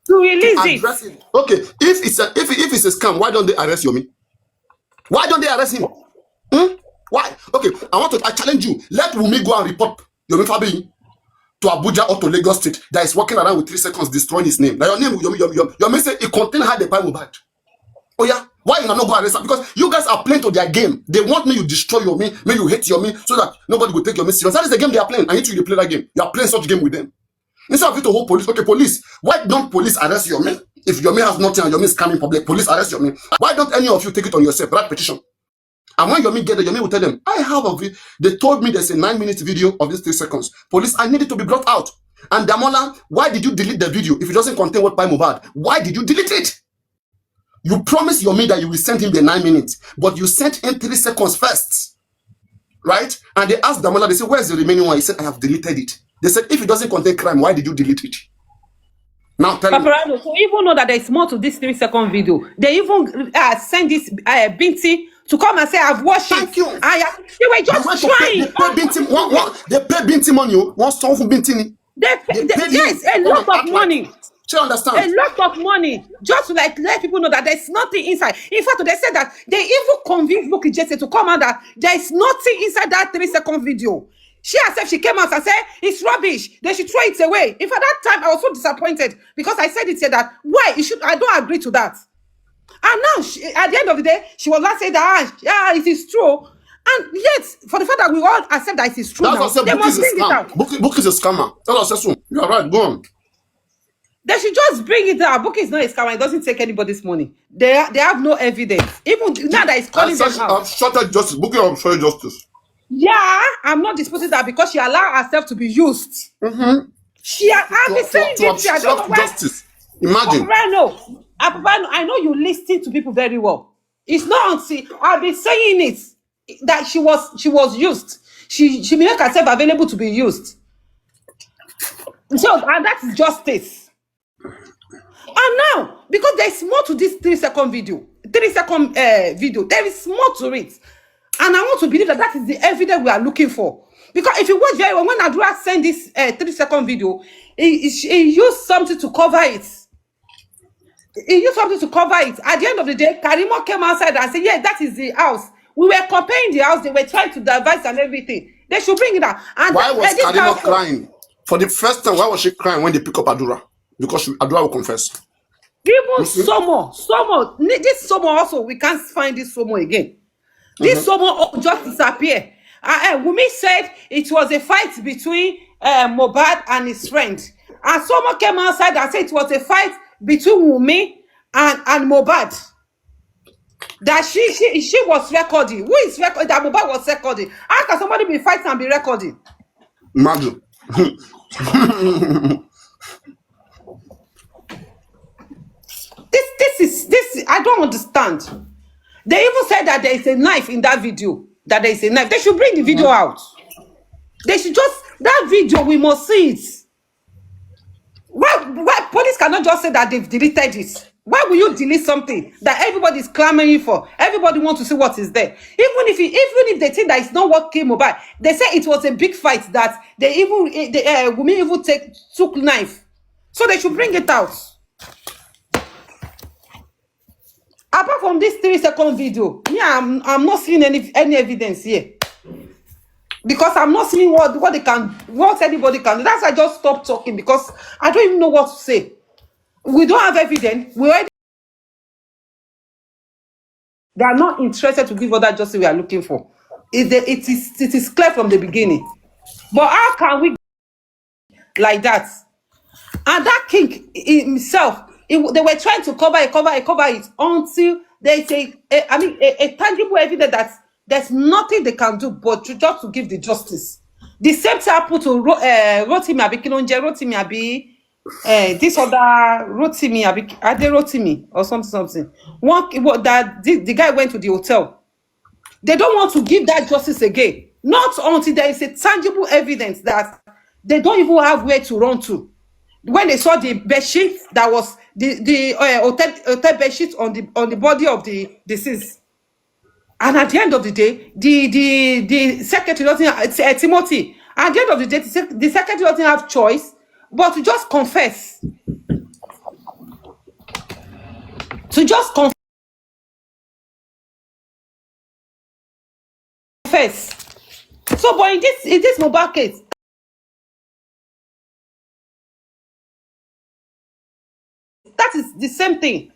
to release it. Okay, if it's a scam, why don't they arrest Yomi? Why don't they arrest him? Why? Okay, I challenge you. Let Wumi go and report Yomi Fabi to Abuja or to Lagos State that is walking around with 3 seconds destroying his name. Now your name Yomi say it contain how they buy Mohbad. Oh yeah, why you not go arrest him? Because you guys are playing to their game. They want me to destroy Yomi, me you hate Yomi, so that nobody will take Yomi serious. That is the game they are playing. I need you to play that game. You are playing such game with them. Instead of you to hold police, okay, police, why don't police arrest Yomi? If Yomi has nothing and Yomi is coming public, police arrest Yomi. Why don't any of you take it on yourself, write petition? And when Yomi get there, Yomi will tell them, I have a video. They told me there's a 9-minute video of this 3 seconds. Police, I need it to be brought out. And Damola, why did you delete the video if it doesn't contain what by Mohbad? Why did you delete it? You promised Yomi that you will send him the 9 minutes, but you sent him 3 seconds first. Right? And they asked Damola, they said, where's the remaining one? He said, I have deleted it. They said, if it doesn't contain crime, why did you delete it? Now tell me. So even know that there's more to this 3 second video. They even send this Binti to come and say, I've watched it. Thank you. They were just trying. They pay Binti money. One song from Binti. Yes, a lot of money. Do you understand? A lot of money. Just to let people know that there's nothing inside. In fact, they said that they even convinced Bukky Jesse to come out that there's nothing inside that 3 second video. She herself, she came out and said, it's rubbish. They should throw it away. In fact, that time I was so disappointed because I said that, why? I don't agree to that. And now, at the end of the day, she was not saying that, it is true. And yet, for the fact that we all accept that it is true now, they must bring it out. Bukky is a scammer. Tell us soon. You are right, go on. They should just bring it out. Bukky is not a scammer. It doesn't take anybody's money. They have no evidence. Even now that it's calling them out. Shorter justice. Bukky, I'm sorry, justice. Yeah, I'm not disputing that because she allowed herself to be used. I've been saying this. I don't know justice. Imagine. I know you listen to people very well. It's not until I've been saying it that she was used. She made herself available to be used. So, and that is justice. And And now, because there's more to this 3-second video, 3-second video, there is more to it. And I want to believe that that is the evidence we are looking for. Because if you watch very well, when Adura sent this 3-second video, he used something to cover it. He used something to cover it. At the end of the day, Karimo came outside and said, yeah, that is the house. We were comparing the house. They were trying to devise and everything. They should bring it out. And why was Karimo crying? For the first time, why was she crying when they pick up Adura? Because Adura will confess. Even Somo. This Somo also, we can't find this Somo again. This Somo just disappeared. Wumi said it was a fight between Mohbad and his friend. And Somo came outside and said it was a fight between Wumi and Mohbad. That she was recording. Who is recording? That Mohbad was recording. How can somebody be fighting and be recording? Imagine. This I don't understand. They even said that there is a knife in that video. That there is a knife. They should bring the video out. They should just that video. We must see it. Why police cannot just say that they've deleted it? Why will you delete something that everybody is clamoring for? Everybody wants to see what is there. Even if they think that it's not what came about, they say it was a big fight that women even took knife. So they should bring it out. Apart from this 3-second video, I'm not seeing any evidence here. Because I'm not seeing what anybody can do. That's why I just stopped talking because I don't even know what to say. We don't have evidence. They are not interested to give us that justice we are looking for. It is clear from the beginning. But how can we like that? And that king himself, they were trying to cover it until they say, a tangible evidence that there's nothing they can do but just to give the justice. The same thing happened to Rotimi Abi, this other Rotimi Rotimi or something. The guy went to the hotel. They don't want to give that justice again. Not until there is a tangible evidence that they don't even have where to run to. When they saw the bedsheet that was the hotel bedsheet on the body of the deceased. And at the end of the day, the secretary doesn't Timothy. At the end of the day, the secretary doesn't have choice but to just confess. To just confess. So, but in this Mohbad case, that is the same thing.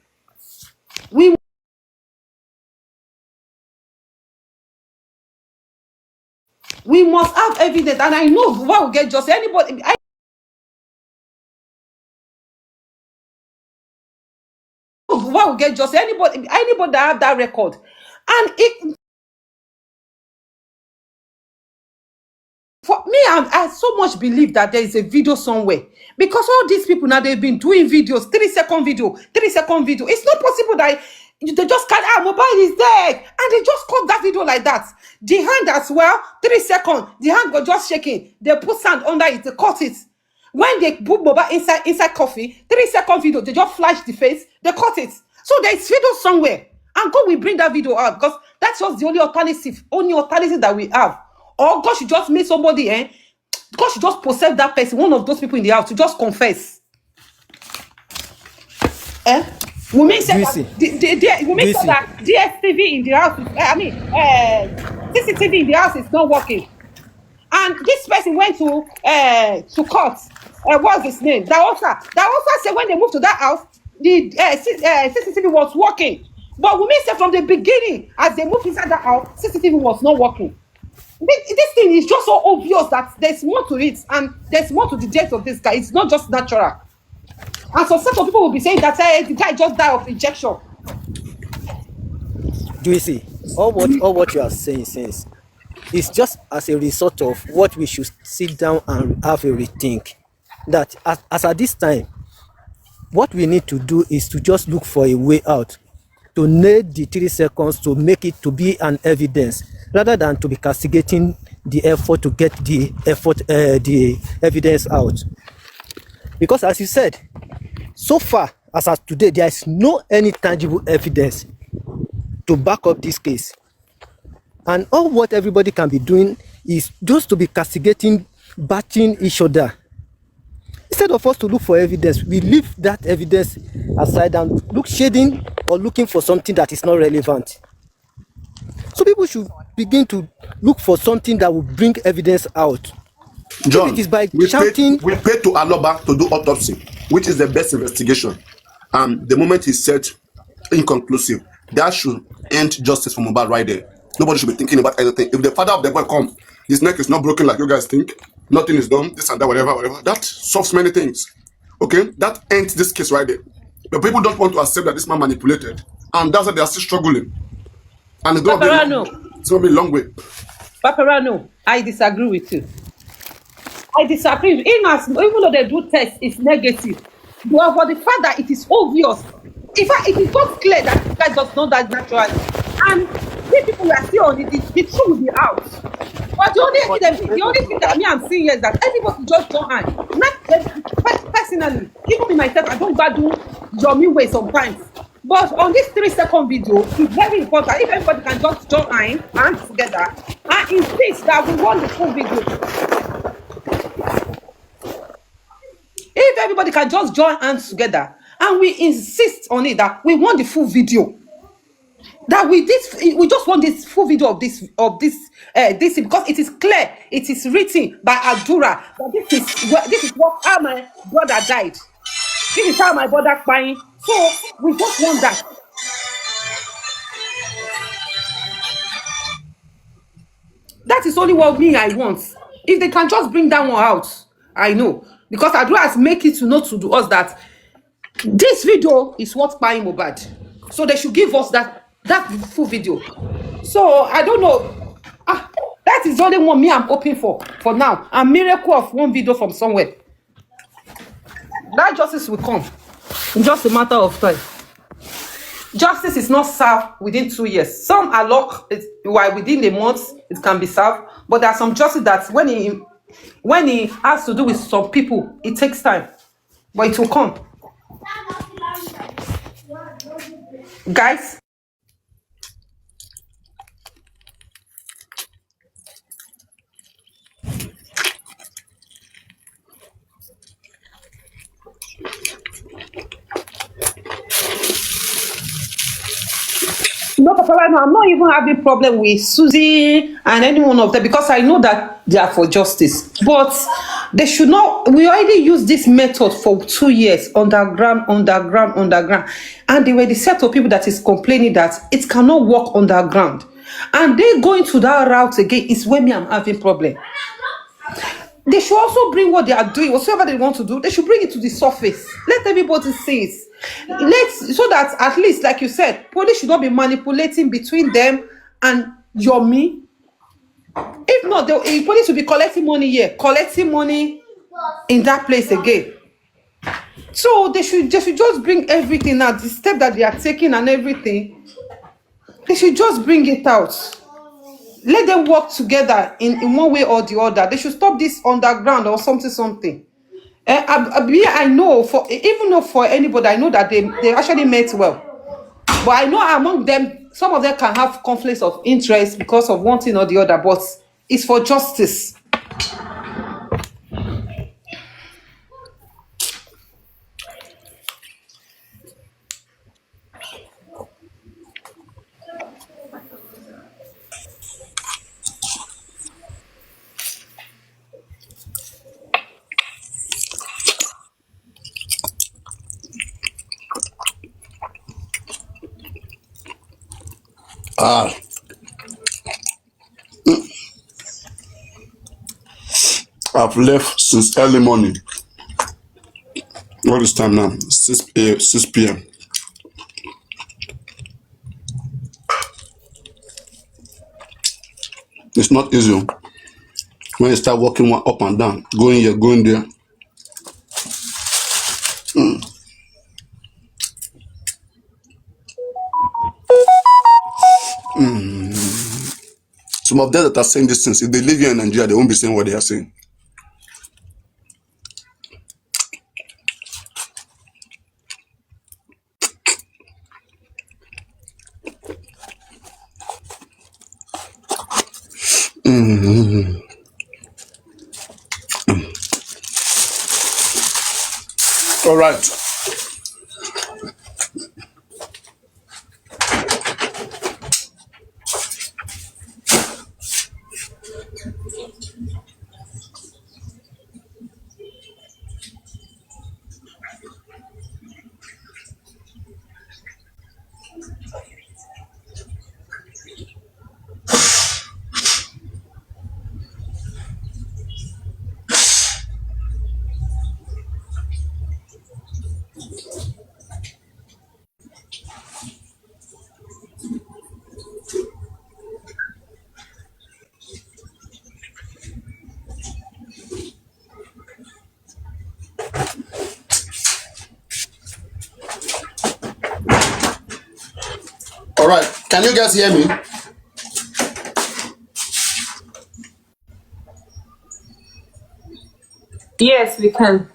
We must have evidence, and I know why we get just anybody. Why we get just anybody that have that record, and for me, I so much believe that there is a video somewhere because all these people now they've been doing videos, 3-second video. It's not possible that they just can't. Mohbad is dead, and they just cut that video like that. The hand as well, 3 seconds. The hand was just shaking. They put sand under it. They cut it. When they put Mohbad inside coffee, 3-second video. They just flash the face. They cut it. So there is video somewhere, and God will bring that video out because that's just the only alternative that we have. Or God should just make somebody, God should just possess that person, one of those people in the house, to just confess. Women said that DSTV in the house, CCTV in the house is not working. And this person went to court. What's his name? Dawosa said when they moved to that house, the CCTV was working. But women said from the beginning, as they moved inside that house, CCTV was not working. This thing is just so obvious that there's more to it, and there's more to the death of this guy. It's not just natural. And some set of people will be saying that the guy just died of injection. Do you see? All what you are saying since is just as a result of what we should sit down and have a rethink. That as at this time, what we need to do is to just look for a way out, to nail the 3 seconds, to make it to be an evidence, rather than to be castigating the effort to get the evidence out. Because as you said, so far as of today, there is no any tangible evidence to back up this case. And all what everybody can be doing is just to be castigating, batching each other. Instead of us to look for evidence, we leave that evidence aside and look shading or looking for something that is not relevant. So people should begin to look for something that will bring evidence out. John, If it is by we shouting, paid to Aloba to do autopsy, which is the best investigation. The moment he said inconclusive, that should end justice for Mohbad right there. Nobody should be thinking about anything. If the father of the boy come, his neck is not broken like you guys think, nothing is done, this and that, whatever, that solves many things. Okay? That ends this case right there. But people don't want to accept that this man manipulated. And that's why they are still struggling. And it's going to be a long way. Paparano, I disagree with you. I disagree. Even though they do test, it's negative. But for the fact that it is obvious, in fact, it is so clear that this guy does not die naturally. And these people are still on it, the truth will be out. But the only thing that me I'm seeing here is that everybody just don't hand. Not personally, even me myself, I don't do yummy way sometimes. But on this 3-second video, it's very important. If everybody can just join hands together and insist that we want the full video. If everybody can just join hands together and we insist on it that we want the full video, that we just want this full video of this because it is clear, it is written by Adura that this is how my brother died. This is how my brother crying. So we just want that. That is only what I want. If they can just bring that one out, I know. Because Adura has make it to know to us that this video is what buying Mohbad. So they should give us that full video. So I don't know. That is the only one I'm hoping for now. A miracle of one video from somewhere. That justice will come in just a matter of time. Justice is not served within 2 years. Some are locked while within a month it can be served, but there are some justice that when he has to do with some people, it takes time, but it will come. Guys. No, Papa, I'm not even having problem with Susie and any one of them because I know that they are for justice. But they should not. We already used this method for 2 years, underground, and they were the set of people that is complaining that it cannot work underground, and they going to that route again is when I'm having problem. They should also bring what they are doing, whatever they want to do. They should bring it to the surface. Let everybody see it. So that at least, like you said, police should not be manipulating between them and Yomi. If not, the police will be collecting money here, collecting money in that place again. So they should just bring everything out, the step that they are taking and everything. They should just bring it out. Let them work together in one way or the other. They should stop this underground or something. I know even though for anybody, I know that they actually met well. But I know among them, some of them can have conflicts of interest because of one thing or the other, but it's for justice. I've left since early morning. What is time now? 6 p.m. It's not easy when you start walking one up and down, going here, going there. Some of them that are saying these things, if they live here in Nigeria, they won't be saying what they are saying. All right. All right. Can you guys hear me? Yes, we can.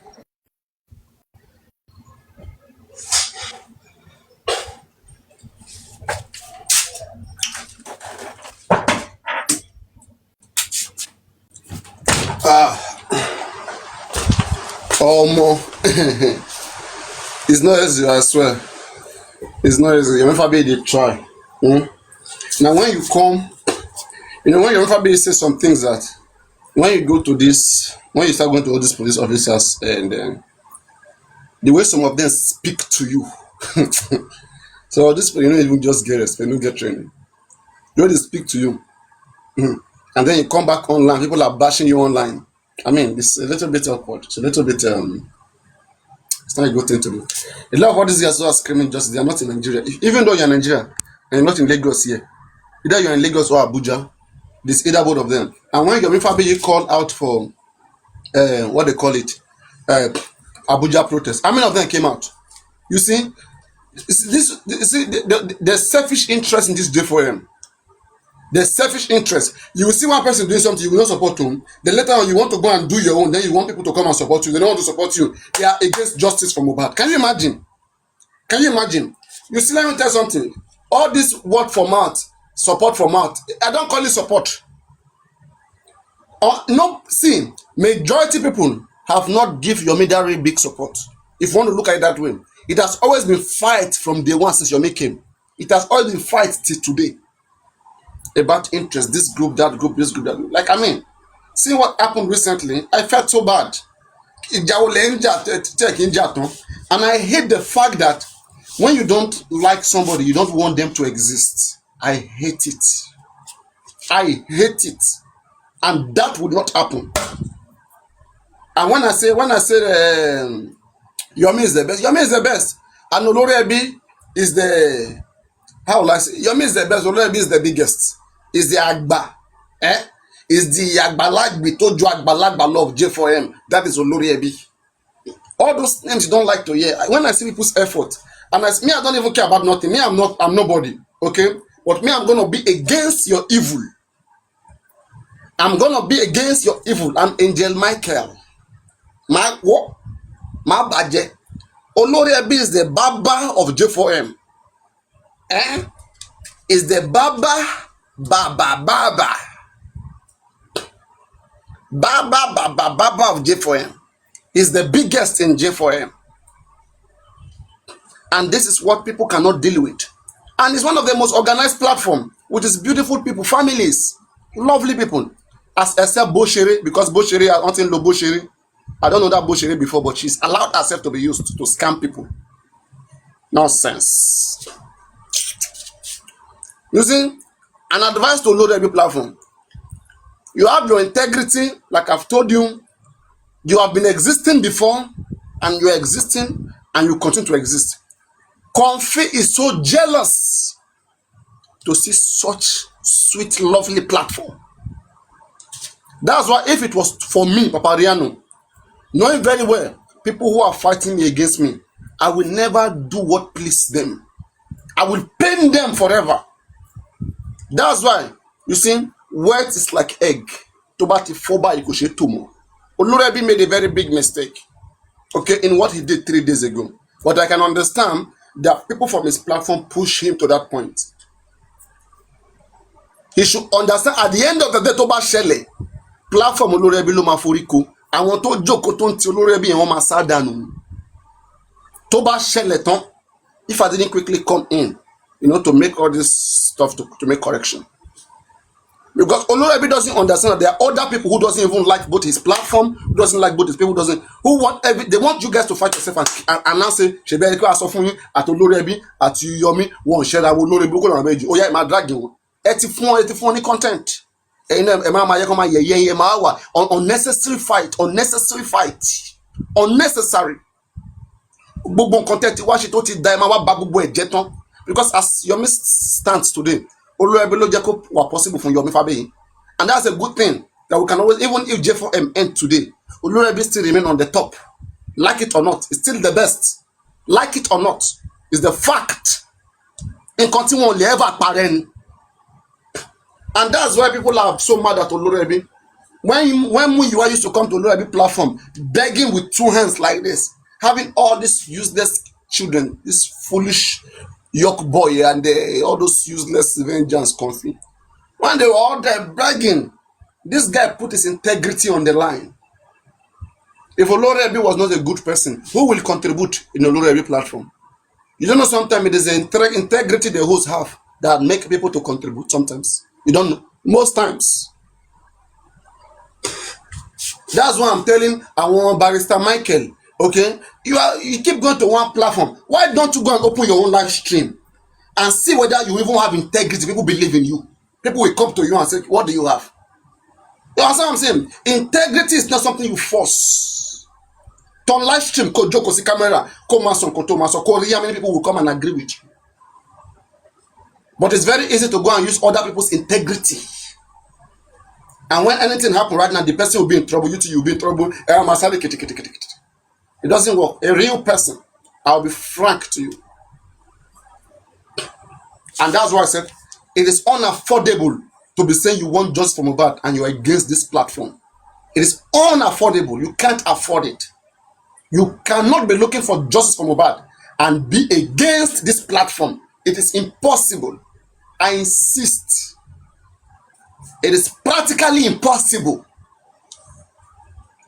Oh, more. It's not easy, I swear. It's not easy. You never be the try. Now, when you come, when you never be say some things that when you go to this, when you start going to all these police officers, and the way some of them speak to you, so this you don't even just get respect, you don't get training. The way they speak to you, and then you come back online, people are bashing you online. I mean, it's a little bit awkward. It's a little bit it's not a good thing to do. A lot of all these guys who are screaming justice, they are not in Nigeria. Even though you're in Nigeria and you're not in Lagos here, either you're in Lagos or Abuja, this either both of them. And when you're Fabi called out for what they call it, uh, Abuja protest, how many of them came out? You see, there's selfish interest in this day for them. There's selfish interest. You will see one person doing something, you will not support him. Then later on, you want to go and do your own. Then you want people to come and support you. They don't want to support you. They are against justice for Mohbad. Can you imagine? Can you imagine? You see, let me tell you something. All this word for mouth, support for mouth, I don't call it support. No, see, majority people have not give Yomi that really big support. If you want to look at it that way, it has always been fight from day one since Yomi came. It has always been fight till today about interest. This group, that group, this group, that group. Like, I mean, see what happened recently. I felt so bad. And I hate the fact that when you don't like somebody, you don't want them to exist. I hate it. I hate it. And that would not happen. And when I say Yomi is the best, Yomi is the best. And Olori Ebi is the, how will I say, Yomi is the best, Olori Ebi is the biggest. Is the Agba. Is the Agbalagbi, Tojo Agbalagba love J4M. That is Olori Ebi. All those names you don't like to hear. When I see people's effort, and I don't even care about nothing. Me, I'm nobody. Okay? But me, I'm gonna be against your evil. I'm gonna be against your evil. I'm Angel Michael. My what? My budget. Olori Ebi is the Baba of J4M. Is the Baba of J4M. Is the biggest in J4M. And this is what people cannot deal with. And it's one of the most organized platform, which is beautiful people, families, lovely people. Except Boshere, because Boshere, I don't know Boshere. I don't know that Boshere before, but she's allowed herself to be used to scam people. Nonsense. Using an advice to load every platform. You have your integrity, like I've told you. You have been existing before, and you're existing, and you continue to exist. Comfy is so jealous to see such sweet, lovely platform. That's why if it was for me, Papariano, knowing very well people who are fighting me against me, I will never do what pleases them. I will pain them forever. That's why, you see, words is like egg. Tobati foba ikoshe tumo. Olori Ebi made a very big mistake, okay, in what he did 3 days ago. But I can understand that people from his platform push him to that point. He should understand at the end of the day tó bá ṣẹlẹ̀ platform olórí ẹbí ló máa forí ko àwọn tó jókòó tó ń ti olórí ẹbí yẹn wọ́n máa sá dànù tó bá ṣẹlẹ̀ tán if I didn't quickly come in to make all this stuff to make correction. Because Olorebi doesn't understand that there are other people who doesn't even like both his platform, who doesn't like both his people, who want they want you guys to fight yourself and now say Ṣebí Eriko aṣọ fún yín àti Olorebi àti Yomi wọ́n share that Olorebi kò lọ́nà méjì. Ó yá ẹ máa drag wọn. Ẹ ti fún ní content. Ẹ̀yin náà ẹ máa yẹ kó máa yẹ̀yẹ́ ẹ máa wà unnecessary fight. Unnecessary. Gbogbo content wá ṣe tó ti da ẹ máa wá ba gbogbo ẹ̀ jẹ́ tán. Because as Yomi stands today, Olorebi ló jẹ́ kó wà possible fún Yomi Fabeyi, and that's a good thing that we can always, even if J4M end today, Olorebi still remain on the top. Like it or not, it's still the best. Like it or not, it's the fact. In continually ever parent, and that's why people are so mad at Olorebi. When you used to come to Olorebi platform, begging with two hands like this, having all these useless children, this foolish yoke boy and all those useless vengeance conflict. When they were all there begging, this guy put his integrity on the line. If Olorebi was not a good person, who will contribute in Olorebi platform? You don't know, sometimes it is the integrity the hosts have that make people to contribute sometimes. You don't know. Most times. That's why I'm telling our barrister Michael, okay, you keep going to one platform. Why don't you go and open your own live stream and see whether you even have integrity? People believe in you. People will come to you and say, what do you have? You understand what I'm saying? Integrity is not something you force. On live stream, ko joko si camera, ko mason, ko to mason, ko how many people will come and agree with you. But it's very easy to go and use other people's integrity. And when anything happens right now, the person will be in trouble. You too, you'll be in trouble. It doesn't work. A real person, I'll be frank to you. And that's why I said, it is unaffordable to be saying you want justice for Mohbad and you're against this platform. It is unaffordable. You can't afford it. You cannot be looking for justice for Mohbad and be against this platform. It is impossible. I insist. It is practically impossible.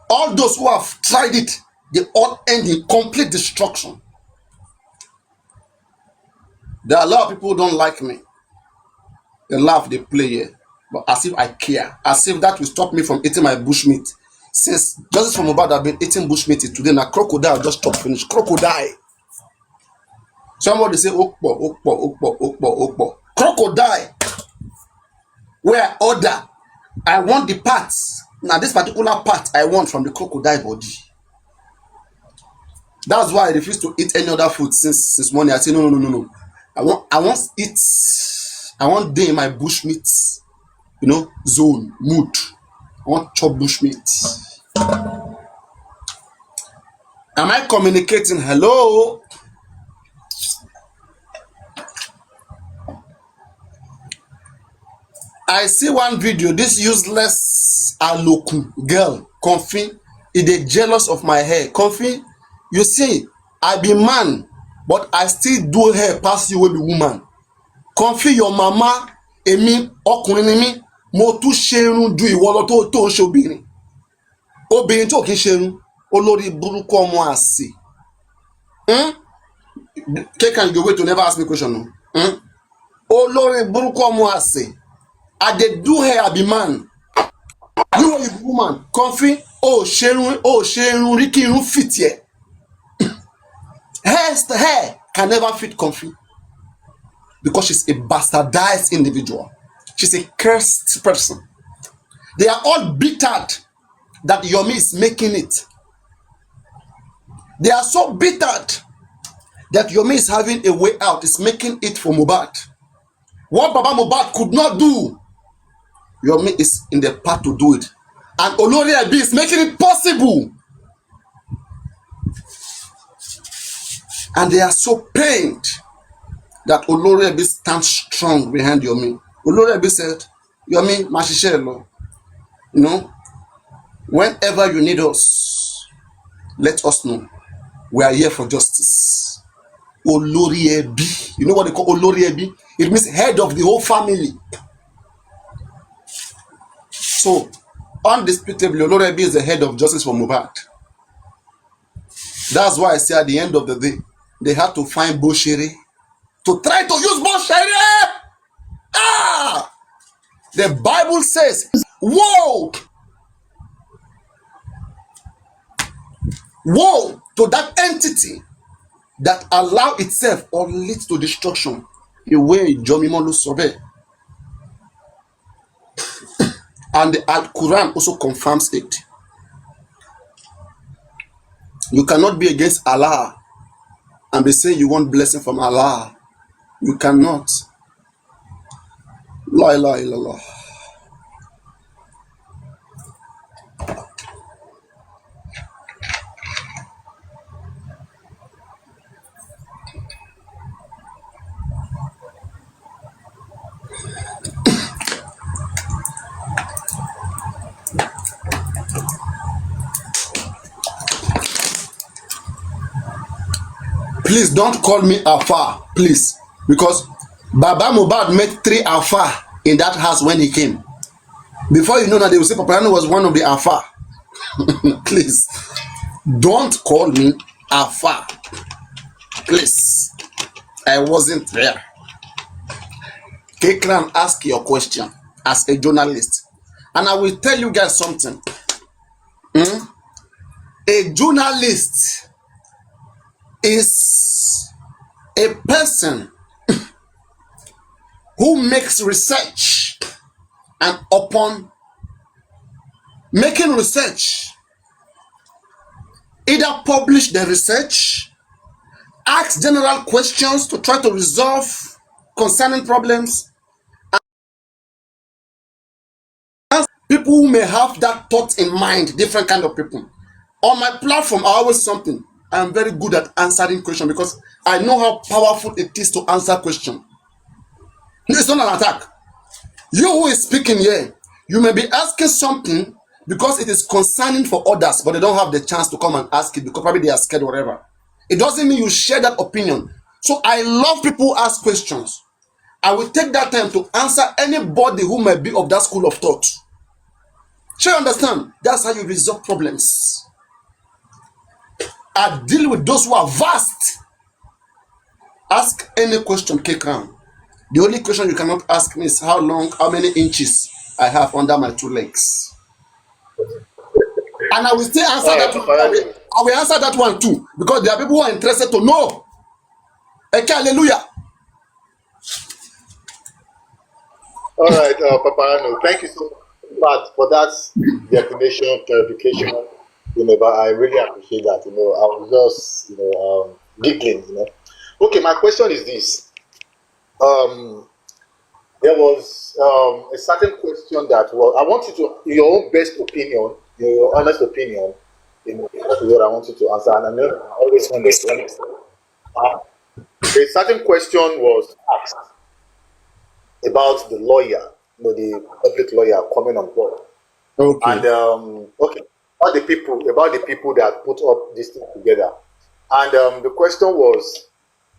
All those who have tried it, they all end in complete destruction. There are a lot of people who don't like me. They laugh, they play here. But as if I care. As if that will stop me from eating my bushmeat. Since justice for Mohbad have been eating bushmeat today, now crocodile just stopped finish. Crocodile. Somebody say, Okpo, Okpo, Okpo, Okpo, Okpo. Crocodile. Where order, I want the parts. Now this particular part I want from the crocodile body. That's why I refuse to eat any other food since morning. I say no. I want day in my bushmeat, zone, mood. I want chop bushmeat. Am I communicating? Hello? I see one video, this useless Aloku girl, Comfy, is jealous of my hair. Comfy, you see, I be man, but I still do hair pass you will be woman. Comfy, your mama, Emi, ọkùnrin mi, mo tún ṣerun ju ìwọ lọ tó ṣe obìnrin. Obìnrin tó kì í ṣerun, olórí burúkú ọmọ àsè. Can you wait to never ask me question no? Olórí burúkú ọmọ àsè. I dey do hair, I be man. You are a woman. Comfy, ṣerun rí kí irun fit here. Hair can never fit Comfy. Because she's a bastardized individual. She's a cursed person. They are all bittered that Yomi is making it. They are so bittered that Yomi is having a way out, is making it for Mohbad. What Baba Mohbad could not do, Yomi is in the path to do it. And Olori Ebi is making it possible. And they are so pained that Olori Ebi stands strong behind Yomi. Olori Ebi said, Yomi, Mashishelo, whenever you need us, let us know. We are here for justice. Olori Ebi. You know what they call Olori Ebi? It means head of the whole family. So, undisputably, Olorebi is the head of justice for Mohbad. That's why I say at the end of the day, they had to find Boshiri to try to use Boshiri. Ah! The Bible says, woe! Woe to that entity that allow itself or leads to destruction. The way Jomimolu Sobe. And the Al-Quran also confirms it. You cannot be against Allah and be saying you want blessing from Allah. You cannot. La ilaha illallah. Please don't call me Afar, please. Because Baba Mohbad made 3 Afar in that house when he came. Before you know that, they will say Paparano was one of the Afar. Please, don't call me Afar. Please. I wasn't there. Kekran, ask your question as a journalist. And I will tell you guys something. A journalist is a person who makes research, and upon making research, either publish the research, ask general questions to try to resolve concerning problems, and people who may have that thought in mind, different kind of people. On my platform, I always say something. I am very good at answering questions because I know how powerful it is to answer questions. It's not an attack. You who is speaking here, you may be asking something because it is concerning for others, but they don't have the chance to come and ask it because probably they are scared or whatever. It doesn't mean you share that opinion. So I love people who ask questions. I will take that time to answer anybody who may be of that school of thought. So you understand? That's how you resolve problems. I deal with those who are vast. Ask any question, Kekran. The only question you cannot ask me is how many inches I have under my 2 legs. And I will still answer that one. I will answer that one too. Because there are people who are interested to know. Okay, hallelujah. All right, Paparano, thank you so much for that definition, clarification. But I really appreciate that. I was just, giggling. Okay, my question is this. There was a certain question that I want you to, your own best opinion, your honest opinion, that's what I want you to answer. And I know I always want to a certain question was asked about the lawyer, the public lawyer coming on board. Okay. And about the people that put up this thing together. And the question was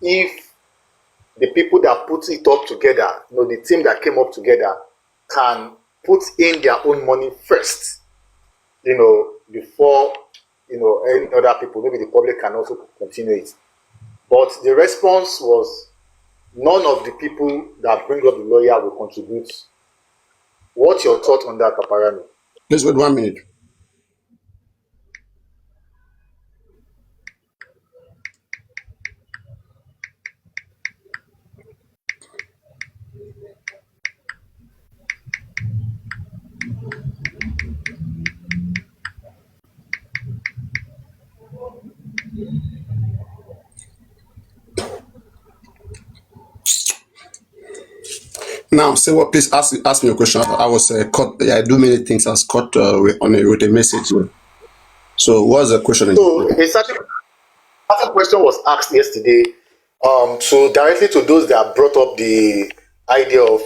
if the people that put it up together, the team that came up together, can put in their own money first, before any other people, maybe the public can also continue it. But the response was none of the people that bring up the lawyer will contribute. What's your thought on that, Paparano? Please wait 1 minute. Now, say what? Please ask me a question. I was caught. I do many things. I was caught with a message. So, what's the question? So, a certain question was asked yesterday, directly to those that brought up the idea of